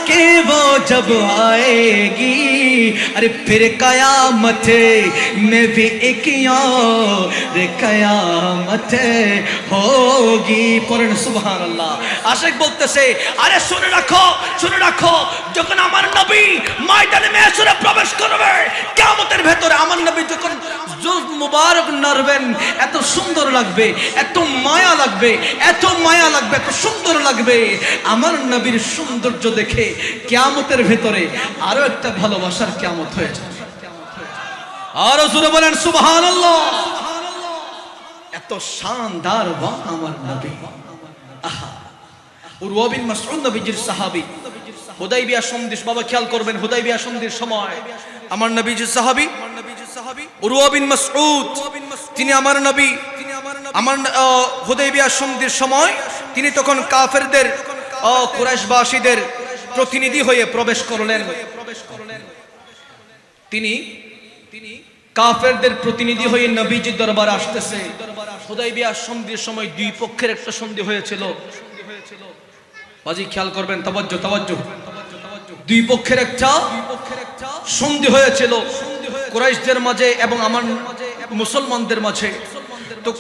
के वो जब आएगी, अरे फिर कयामत में भी एक और कयामत होगी। পড়েন সুবহানাল্লাহ। আশিক বলতেছে, আরে শুনে রাখো, যখন আমার নবী ময়দানে মেহশরে প্রবেশ করবে, কিয়ামতের ভেতরে আমার নবী যখন জুলফ মুবারক নাড়বেন, এত সুন্দর লাগবে, এত মায়া লাগবে, এত সুন্দর লাগবে। আমার নবীর সৌন্দর্য দেখে কিয়ামতের ভেতরে আরো একটা ভালোবাসার কিয়ামত হয়ে যাবে। আরো জোরে বলেন সুবহানাল্লাহ। এত শানদার ওয়াক আমার নবী। আহা, উরওয়া বিন মাসউদ নবীজির সাহাবী। হুদাইবিয়া সন্ধির, বাবা খেয়াল করবেন, হুদাইবিয়া সন্ধির সময় আমার নবীজির সাহাবী উরওয়া বিন মাসউদ, তিনি আমার নবী, আমার হুদাইবিয়া সন্ধির সময় তিনি তখন কাফেরদের, কুরাইশবাসীদের প্রতিনিধি হয়ে প্রবেশ করলেন। তিনি কাফেরদের প্রতিনিধি হয়ে নবীজির দরবারে আসতেছে। হুদাইবিয়া সন্ধির সময় দুই পক্ষের একটা সন্ধি হয়েছিল। বাজি খেয়াল করবেন, তাওয়াজ্জুহ। দুই পক্ষের একটা সন্ধি হয়েছিল, কুরাইশদের মাঝে এবং আমার মুসলমানদের মাঝে। তো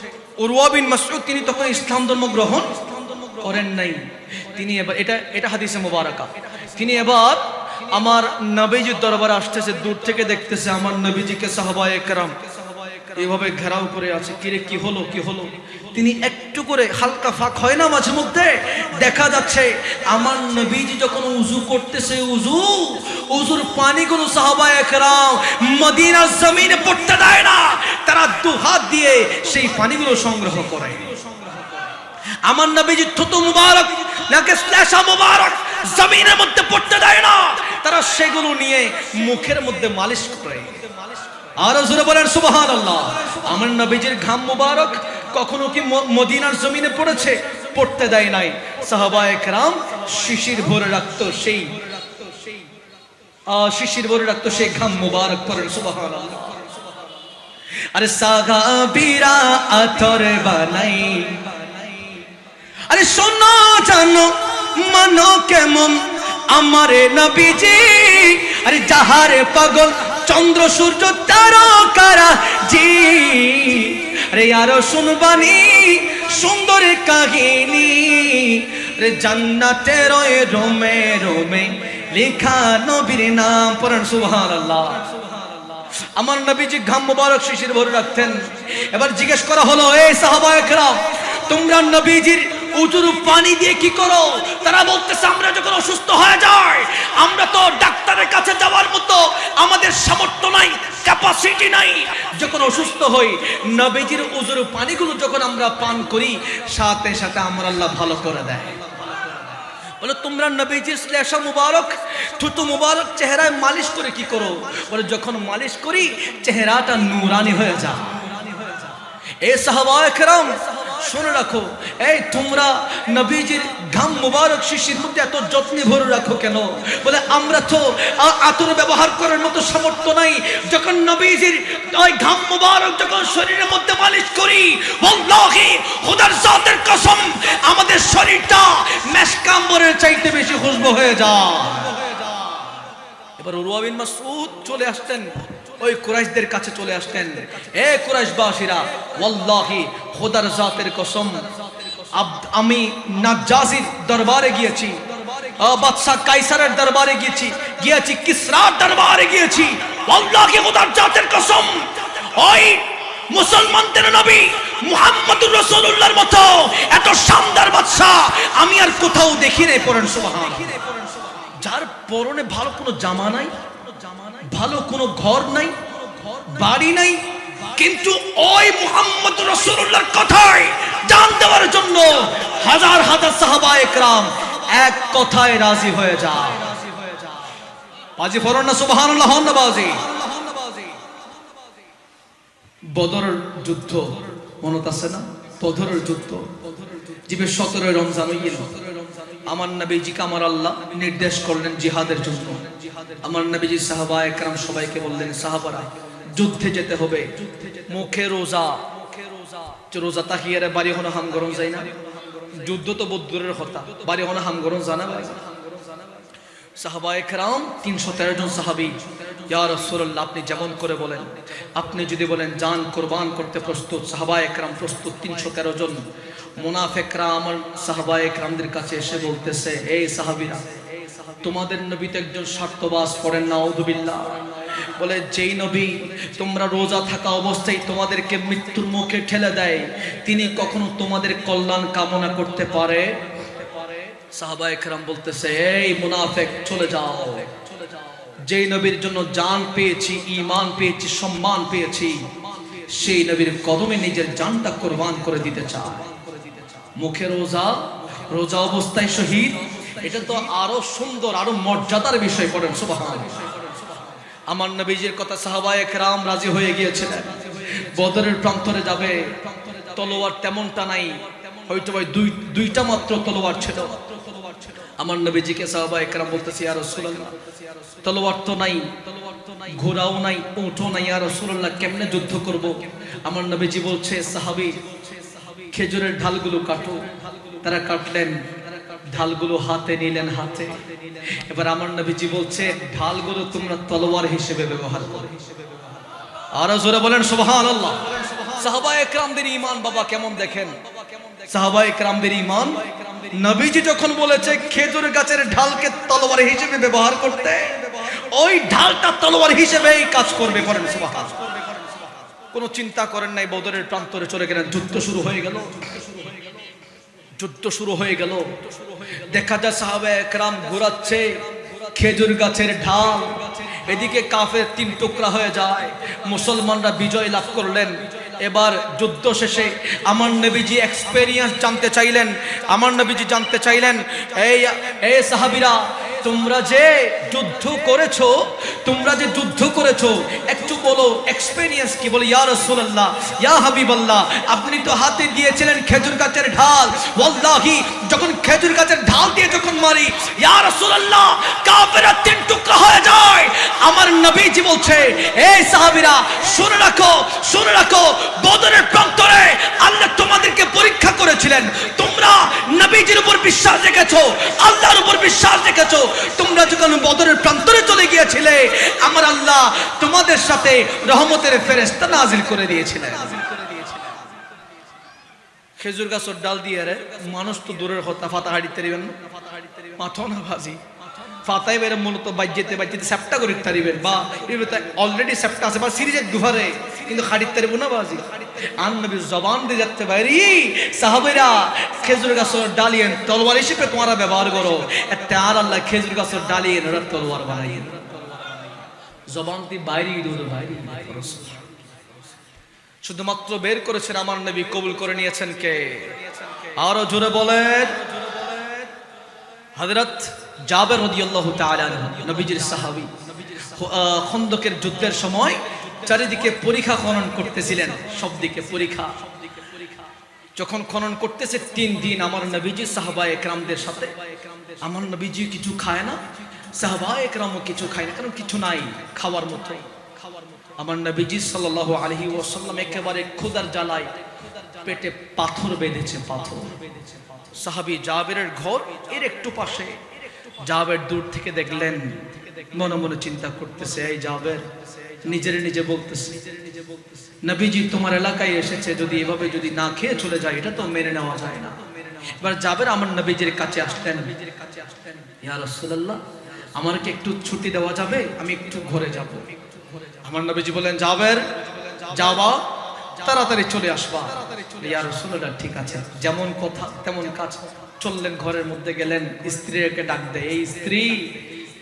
উরওয়া বিন মাসউদ তিনি তখন ইসলাম ধর্ম গ্রহণ করেন নাই। তিনি এবার এটা হাদিসে মুবারাকা, তিনি এবার আমার নবীজির দরবারে আসতেছে, দূর থেকে দেখতেছে আমার নবীজিকে সাহাবায়ে কেরাম এইভাবে ঘেরাও করে আছে। কিরে কি হলো? তিনি একটু করে হালকা ফাঁক হয় না মাঝে মধ্যে, দেখা যাচ্ছে আমার নবীজি যখন উযু করতেছে, উযুর পানিগুলো সাহাবায়ে কেরাম মদিনার জমিনে পড়তে দেয় না, তারা দুহাত দিয়ে সেই পানিগুলো সংগ্রহ করে। আমার নবীজির থুতু মুবারক, নাকে শ্লেষা মুবারক জমিনের মধ্যে পড়তে দেয় না, তারা সেগুলো নিয়ে মুখের মধ্যে মালিশ করে। আরো জোরে বলেন সুবহানাল্লাহ। আমার নবীজির ঘাম মুবারক কখনো কি মদিনার জমিনে পড়েছে? পড়তে দেয় নাই। সাহাবায়ে কেরাম শিশির ভরে রাখতো সেই ঘাম মুবারক। পড়েন সুবহানাল্লাহ। আরে সাহাবীরা আতর বানাই, আরে শোনো জানো মানো কেমন আমারে নবীজি, আরে যাহারে পাগল চন্দ্র সূর্য তারকারা জি, আরে আরো শুনবানি সুন্দর কাহিনী, রে জান্নাতের রোমে রোমে লেখা নবীর নাম। পড়েন সুবহানাল্লাহ। আমার নবীজি ঘাম মুবারক শিশির ভরে রাখতেন। এবার জিজ্ঞেস করা হলো, এই সাহাবায়ে কেরাম তোমরা নবীজির উযুর পানি দিয়ে কি করো? তারা বলতেছে, আমরা যখন অসুস্থ হয়ে যাই, আমরা তো ডাক্তারের কাছে যাওয়ার মতো আমাদের সামর্থ্য নাই, ক্যাপাসিটি নাই। যখন অসুস্থ হই, নবীজির উযুর পানিগুলো যখন আমরা পান করি, সাথে সাথে আমরা আল্লাহ ভালো করে দেয়। বলে তোমরা নবীজির শ্লেষা মুবারক, থুতু মুবারক চেহারায় মালিশ করে কি করো? বলে যখন মালিশ করি চেহারাটা নূরানি হয়ে যায়। এ সাহাবায়ে কেরাম শুনে রাখো, এই তোমরা নবীজির ঘাম মুবারক শিশির মধ্যে এত যত্নে ভরে রাখো কেন? বলে আমরা তো আতর ব্যবহার করার মতো সামর্থ্য নাই। যখন নবীজির ওই ঘাম মুবারক যখন শরীরের মধ্যে মালিশ করি, ওয়াল্লাহি খোদার জাতের কসম আমাদের শরীরটা মেশকাম্বরের চাইতে বেশি খুশবু হয়ে যায়। এবার উরওয়া বিন মাসউদ চলে আসতেন, ওই কুরাইশদের কাছে চলে আসতেন। এ কুরাইশবাসীরা, ওয়াল্লাহি খোদার জাতের কসম আমি নাজ্জাসির দরবারে গিয়েছি, বাদশা কাইসারের দরবারে গিয়েছি, কিসরার দরবারে গিয়েছি। ওয়াল্লাহি খোদার জাতের কসম ওই মুসলমানদের নবী মুহাম্মদুর রাসূলুল্লাহর মতো এত শানদার বাদশা আমি আর কোথাও দেখি নাই। পড়েন সুবহানাল্লাহ। যার পরনে ভালো কোনো জামা নাই, ভালো কোনো ঘর নাই, বাড়ি নাই, কিন্তু ওই মুহাম্মদ রাসূলুল্লাহর কথায় জান দেওয়ার জন্য হাজার হাজার সাহাবায়ে কেরাম এক কথায় রাজি হয়ে যায়। বাজি পড়ুন না সুবহানাল্লাহ। বাজি বদরের যুদ্ধ মনে আছে না? বদরের যুদ্ধ জিবে 17 রমজান হইল। আমার নবীজিকে আমার আল্লাহ নির্দেশ করলেন জিহাদের জন্য। আমার নবীজি সাহাবায়ে কেরাম সবাইকে বললেন, সাহাবারা যুদ্ধে যেতে হবে, মুখে রোজা, রোজা তাহিয়ারে বাড়ি হলো হাম গরম যায় না, যুদ্ধ তো বদরের কথা বাড়ি হনা হামগরণ জানা ভাই সাহাবায়ে কেরাম 313 জন সাহাবী ইয়া রাসূলুল্লাহ আপনি যেমন করে বলেন আপনি যদি বলেন জান কুরবান করতে প্রস্তুত সাহাবায়ে কেরাম প্রস্তুত 313 জন মুনাফিকরা আমার সাহাবায়ে কেরামদের কাছে এসে বলতেছে এই সাহাবীরা তোমাদের নবী তো একজন স্বার্থবাজ পড়েন নাউযুবিল্লাহ বলে যেই নবী তোমরা রোজা থাকা অবস্থায় তোমাদেরকে মৃত্যুর মুখে ঠেলে দেয় তিনি কখনো তোমাদের কল্যাণ কামনা করতে পারে সাহাবায়ে কেরাম বলতেছে এই মুনাফিক চলে যাও যেই নবীর জন্য জান পেয়েছি ঈমান পেয়েছি সম্মান পেয়েছি সেই নবীর কদমে নিজের জানটা কুরবান করে দিতে চায় মুখে রোজা রোজা অবস্থায় শহীদ এটা তো আরো সুন্দর আরো মর্যাদার বিষয় পড়েন সুবহানাল্লাহ আমার নবীজির কথা সাহাবায়ে কেরাম রাজি হয়ে গিয়েছিলেন বদরের প্রান্তরে যাবে তলোয়ার তেমনটা নাই হয়তো ভাই দুইটা মাত্র তলোয়ার ছিল আমার নবীজিকে সাহাবায়ে কেরাম বলতেছে ইয়া রাসূলুল্লাহ তলোয়ার তো নাই ঘোড়াও নাই উটও নাই ইয়া রাসূলুল্লাহ কেমনে যুদ্ধ করব আমার নবীজি বলছে সাহাবী খেজুরের ঢালগুলো কাটো তারা কাটলেন ঢালগুলো হাতে নিলেন হাতে এবার আমার নবীজি বলছে ঢালগুলো তোমরা তলোয়ার হিসেবে ব্যবহার করো আর জোরে বলেন সুবহানাল্লাহ সাহাবায়ে কেরামদের ঈমান বাবা কেমন দেখেন সাহাবায়ে কেরামদের ঈমান নবীজি যখন বলেছে খেজুর গাছের ঢালকে তলোয়ার হিসেবে ব্যবহার করতে ওই ঢালটা তলোয়ার হিসেবেই কাজ করবে বলেন সুবহানাল্লাহ কোনো চিন্তা করেন নাই বদরের প্রান্তরে চলে গেলেন যুদ্ধ শুরু হয়ে গেল যুদ্ধ শুরু হয়ে গেল দেখা যায় সাহাবায়ে কেরাম ঘোরাচ্ছে খেজুর গাছের ঢাল এদিকে কাফের 3 টুকরা হয়ে যায় মুসলমানরা বিজয় লাভ করলেন এবার যুদ্ধ শেষে আমার নবীজি এক্সপেরিয়েন্স জানতে চাইলেন আমার নবীজি জানতে চাইলেন এই সাহাবীরা তোমরা যে যুদ্ধ করেছো একটু বলো এক্সপেরিয়েন্স কি বলে ইয়া রাসূলুল্লাহ ইয়া হাবিবাল্লাহ আপনি তো হাতে দিয়েছিলেন খেজুর গাছের ঢাল ওয়াল্লাহি যখন খেজুর গাছের ঢাল দিয়ে যখন মারি ইয়া রাসূলুল্লাহ কাফেররা 3 টুকরা হয়ে যায় আমার নবীজি বলছে এই সাহাবীরা শুনে রাখো বদরের প্রান্তরে আল্লাহ তোমাদেরকে পরীক্ষা করেছিলেন তোমরা নবীজির উপর বিশ্বাস রেখেছো আল্লাহর উপর বিশ্বাস রেখেছো তোমরা যখন বদরের প্রান্তরে চলে গিয়েছিলে আমার আল্লাহ তোমাদের সাথে রহমতের ফেরেশতা নাজিল করে দিয়েছিলেন খেজুর গাছের ডাল দিয়ে রে মানুষ তো দূরের কথা ফাতা হাড়িতে দিবেন মাথা না ভাজি ফাতাই বের মূলত বাইজেতে সেপটা করে তারিবেন বা অলরেডি সেপটা আছে বা সিরিজের দুহারে কিন্তু হাড়িতে তারিব না বাজি আন নবী জবান দিয়ে যাচ্ছে বাইরে সাহাবীরা খেজুর গাছের ডালিয়েন তলোয়ার হিসেবে তোমরা ব্যবহার করো তার আল্লাহ খেজুর গাছের ডালিয়েন ওরা তলোয়ার বানাইয়েন জবান দিয়ে বাইরে দূর বাইরে শুধুমাত্র বের করেছেন আমার নবী কবুল করে নিয়েছেন কে আরো জোরে বলেন হযরত জাবের রাদিয়াল্লাহু তাআলা আনহু নবীজির সাহাবী খন্দকের যুদ্ধের সময় চারিদিকে পরীক্ষা খনন করতেছিলেন সব দিকে পরীক্ষা যখন খনন করতেছে 3 দিন আমার নবীজি সাহাবায়ে কেরামদের সাথে আমার নবীজি কিছু খায় না সাহাবায়ে কেরামও কিছু খায় না কারণ কিছু নাই খাওয়ার মতো আমার নবীজি সাল্লাল্লাহু আলাইহি ওয়াসাল্লাম একেবারে ক্ষুধার জ্বালায় পেটে পাথর বেঁধেছে পাথর সাহাবী জাবেরের ঘর এর একটু পাশে জাবের দূর থেকে দেখলেন মনে মনে চিন্তা করতেছে এই জাবের নিজে বলতেছে নবীজি তোমার এলাকায় এসেছে যদি এভাবে যদি না খেয়ে চলে যায় এটা তো মেনে নেওয়া যায় না এবার জাবের আমার নবীজির কাছে আসলেন ইয়া রাসূলুল্লাহ আমাকে একটু ছুটি দেওয়া যাবে আমি একটু ঘরে যাব আমার নবীজি বলেন জাবের যাবা তাড়াতাড়ি চলে আসবা ইয়া রাসূলুল্লাহ ঠিক আছে যেমন কথা তেমন কাজ চললেন ঘরের মধ্যে গেলেন স্ত্রীকে ডাক দেয় এই স্ত্রী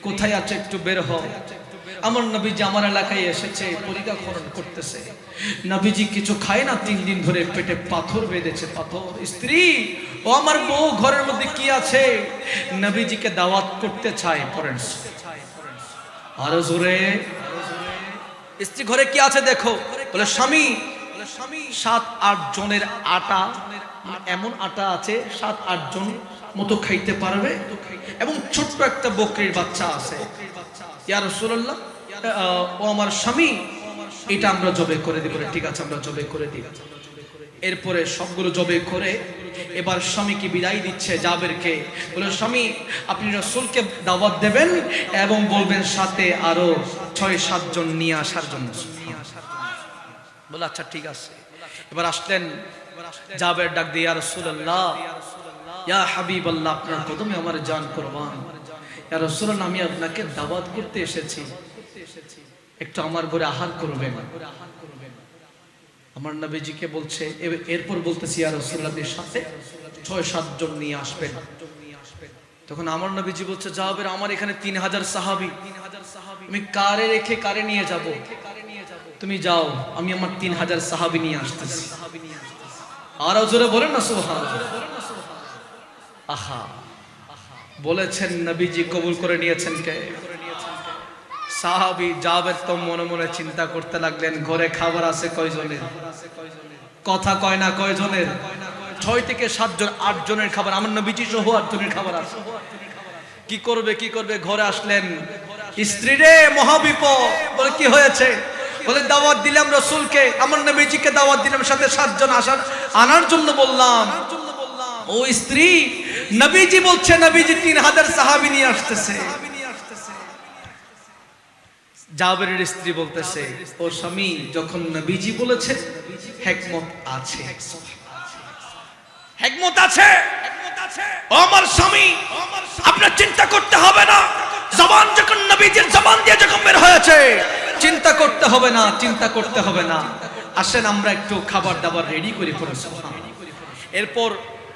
কোথায় আছে একটু বের হও আমার নবীজি আমার এলাকায় এসেছে পরীক্ষা খনন করতেছে নবীজি কিছু খায় না 3 দিন ধরে পেটে পাথর বেঁধেছে পাথর স্ত্রী ও আমার বউ ঘরের মধ্যে কি আছে নবীজিকে দাওয়াত করতে চায় পড়েন আরো জোরে স্ত্রী ঘরে কি আছে দেখো বলে স্বামী 7-8 জনের আটা এমন আটা আছে 7-8 জন মতো খাইতে পারবে এবং ছোট্ট একটা বকরির বাচ্চা আছে ইয়া রাসূলুল্লাহ ও আমার স্বামী এটা আমরা জবে করে দিব ঠিক আছে আমরা জবে করে দিই এরপরে সবগুলো জবে করে এবার স্বামীকে বিদায় দিচ্ছে জাবেরকে, বলে স্বামী আপনি রাসূলকে দাওয়াত দেবেন এবং বলবেন সাথে আরো ৬-৭ জন নিয়ে আসার জন্য। বলে আচ্ছা ঠিক আছে। এবার আসলেন জাবের, ডাক দিয়ে ইয়া রাসূলুল্লাহ, ইয়া হাবিবাল্লাহ, আপনার কদমে আমার জান কুরবান। ইয়া রাসূলুল্লাহ, আমি আপনাকে দাওয়াত করতে এসেছি, একটু আমার ঘরে আহার করবেন। আমার নবীজিকে বলছে, এরপর বলতেছি ইয়া রাসূলুল্লাহ আপনি সাথে ৬-৭ জন নিয়ে আসবেন। তখন আমার নবীজি বলছে জাবের, আমার এখানে ৩০০০ সাহাবী, আমি কারে রেখে কারে নিয়ে যাব? তুমি যাও, আমি আমার ৩০০০ সাহাবী নিয়ে আসতেছি। আরো জোরে বলেন না সুবহানাল্লাহ। আহা, বলেছেন নবীজি কবুল করে নিয়েছেন কে? সাহাবী জাবের তো মনে মনে চিন্তা করতে লাগলেন, ঘরে খাবার আছে কয়জনের? কথা কয় না কয়জনের? ৬ থেকে ৭ জন, ৮ জনের খাবার, আমার নবীজি সহ ৮ জনের খাবার আছে। কি করবে কি করবে? ঘরে আসলেন, স্ত্রী রে মহাবিপদ। বলে কি হয়েছে? বলে দাওয়াত দিলাম রাসূলকে, আমার নবীজিকে দাওয়াত দিলাম, সাথে ৭ জন আনার জন্য বললাম। ও স্ত্রী, নবীজি বলছে নবীজি ৩০০০ সাহাবী নিয়ে আসতেছে। জাবেরের স্ত্রী বলতেছে, ও স্বামী যখন নবীজি বলেছে হিকমত আছে, হিকমত আছে। ও আমার স্বামী, আপনার চিন্তা করতে হবে না, জবান যখন নবীজির জবান দিয়ে যখন বের হয়েছে, চিন্তা করতে হবে না, চিন্তা করতে হবে না। আসেন আমরা একটু খাবার দাবার রেডি করি পরে। এরপর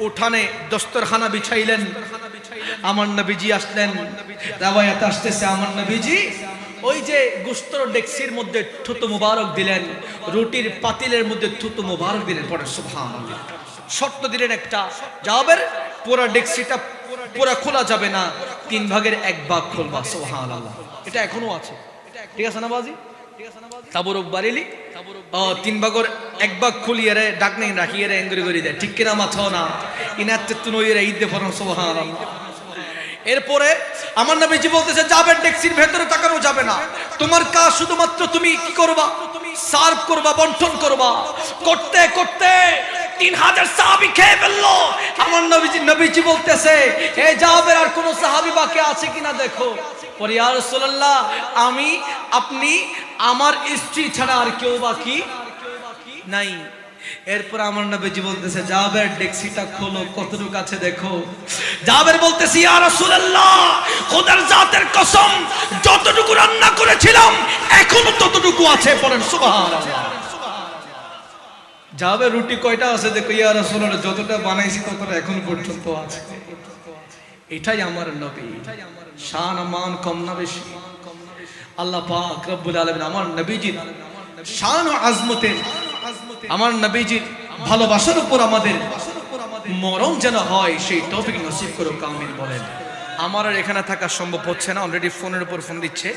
উঠানে দস্তরখানা বিছাইলেন, আমার নবীজি আসলেন। রাওয়ায়াতে আসতেছে আমার নবীজি ওই যে গোশতের ডেক্সির মধ্যে থুতু মুবারক দিলেন, রুটির পাতিলের মধ্যে থুতু মুবারক দিলেন। পরে সুবহানাল্লাহ শর্ত দিলেন একটা, জাবের পুরো ডেক্সিটা পুরো খোলা যাবে না, 3 ভাগের 1 ভাগ খুলবা। সুবহানাল্লাহ, এটা এখনো আছে, ঠিক আছে না বাজি? তাবরুক বারিলি 3 ভাগের 1 ভাগ খুলিয়ে রে ডাক নেই রাখিয়ে রে এঙ্গরি করে দেয়, ঠিক কিনা মাথা না ইনাতে তুনইরে ঈদ ফরম। সুবহানাল্লাহ। এরপরে আমার নবীজি বলতেছে জাবের ডেক্সির ভেতরে তাকানো যাবে না, তোমার কাজ শুধুমাত্র তুমি কি করবা? সার্ভ করবা, বন্টন করবা। করতে করতে ৩০০০ সাহাবী খেয়ে ফেললো। আমার নবীজি বলতেছে, এই জাবের আর কোন সাহাবী বাকি আছে কিনা দেখো। পরে ইয়া রাসূলুল্লাহ, আমি আপনি আমার স্ত্রী ছাড়া আর কেউ বাকি নাই। এরপর আমার নবীজি বলতেছে জাবের ডেক্সিটা খোলো, কতটুকু আছে দেখো। জাবের বলতেছে ইয়া রাসূলুল্লাহ, খোদার জাতের কসম, যতটুকু রান্না করেছিলাম এখনো ততটুকু আছে। পড়েন সুবহানাল্লাহ। জাবের রুটি কয়টা আছে দেখো। ইয়া রাসূলুল্লাহ, যতটা বানাইছি ততটা এখনো পর্যন্ত আছে। এটাই আমার নবী, শান মান কম না বেশি? আল্লাহ পাক রব্বুল আলামিন আমার নবীজির শান ও আজমতের, আমার নবীজির ভালোবাসার উপর আমাদের মরণ যেন হয়, সেই তৌফিক নসিব করো আমিন বলেন। আমার আর এখানে থাকা সম্ভব হচ্ছে না, অলরেডি ফোনের উপর ফোন দিচ্ছে।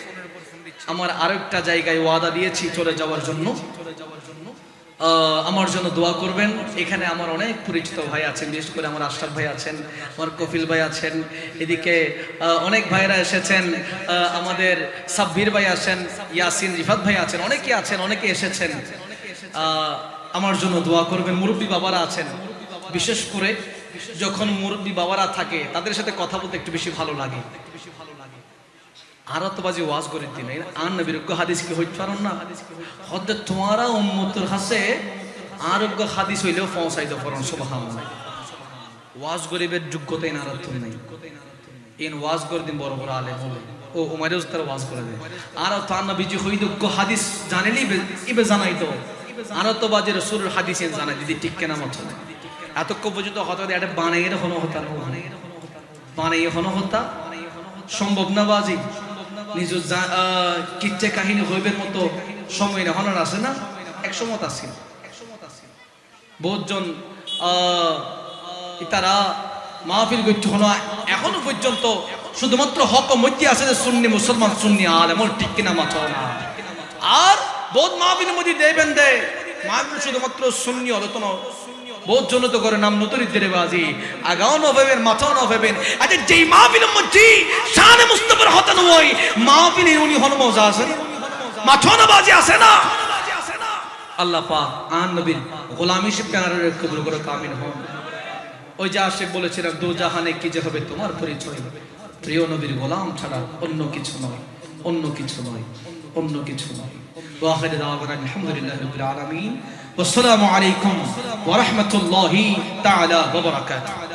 আমার আরেকটা জায়গায় ওয়াদা দিয়েছি চলে যাওয়ার জন্য, আমার জন্য দোয়া করবেন। এখানে আমার অনেক পরিচিত ভাই আছেন, বিশেষ করে আমার আশরাফ ভাই আছেন, আমার কফিল ভাই আছেন, এদিকে অনেক ভাইরা এসেছেন, আমাদের সাব্বির ভাই আছেন, ইয়াসিন রিফাত ভাই আছেন, অনেকে আছেন, অনেকে এসেছেন। আমার জন্য দোয়া করবেন। মুরব্বী বাবারা আছেন, বিশেষ করে যখন মুরব্বী বাবারা থাকে তাদের সাথে কথা বলতে একটু বেশি ভালো লাগে। আর তো বাজি ওয়াজ করে দিন আর নবীর হাদিস কি হইতে পারো না, হতে তোমারা উম্মতের কাছে আরোগ্য হাদিস হইলেও পৌঁছাইতে পারেন। সুবহানাল্লাহ। ওয়াজ গরিবের যোগ্যতাই না রাত নাই, ইন ওয়াজ করে দিন বড় বড় আলেম হবে ও উমাইরুজ তার ওয়াজ করে দেন। আর তো নবীজি হইদুগ্য হাদিস জানেলি ইবে জানাইতো, আর তো বাজি রাসূলের হাদিস জানাই দিদি, ঠিক কেনা মত এতক্ষণ পর্যন্ত হতে এটা বানাইয়ের হনো হতা, বানাইয়ে হনো হতা সম্ভব না বাজি। নিজ কিচ্ছা কাহিনী হইবের মতো সময় না হনার আছে না, এক সমত আছে। বহুজন তারা মাহফিল করতে হলো এখনো পর্যন্ত শুধুমাত্র হক মধ্যে আছে যে সুন্নি মুসলমান, সুন্নি আলেম, ঠিক কিনা মাথা না। আর বহুত মাহফিলের মধ্যে দেবেন দেয় মাহফিল শুধুমাত্র সুন্নি আলোচনা, বহুত জন তো করে নাম নতুন ইদ্দের বাজি আগাও না ভাবেন, মাথাও না ভাবেন। আচ্ছা যেই মাহফিলের মধ্যে শানে মুস্তাফার হতে নয়, মাহফিলে উনি হন মজা আছে, মাথাও না বাজি আছে না। আল্লাহ পাক আন নবীর গোলাম হিসেবে প্যানারের কবুল করে কামিল হন। ওই যে আশিক বলেছিলাম দু জাহানে কি যে হবে তোমার পরিচয়, প্রিয় নবীর গোলাম ছাড়া অন্য কিছু নয়, অন্য কিছু নয়, অন্য কিছু নয়। ওয়া আখিরু দাওয়ানা আলহামদুলিল্লাহি রাব্বিল আলামিন। ওয়া আসসালামু আলাইকুম ওয়া রাহমাতুল্লাহি তাআলা ওয়া বারাকাতুহু।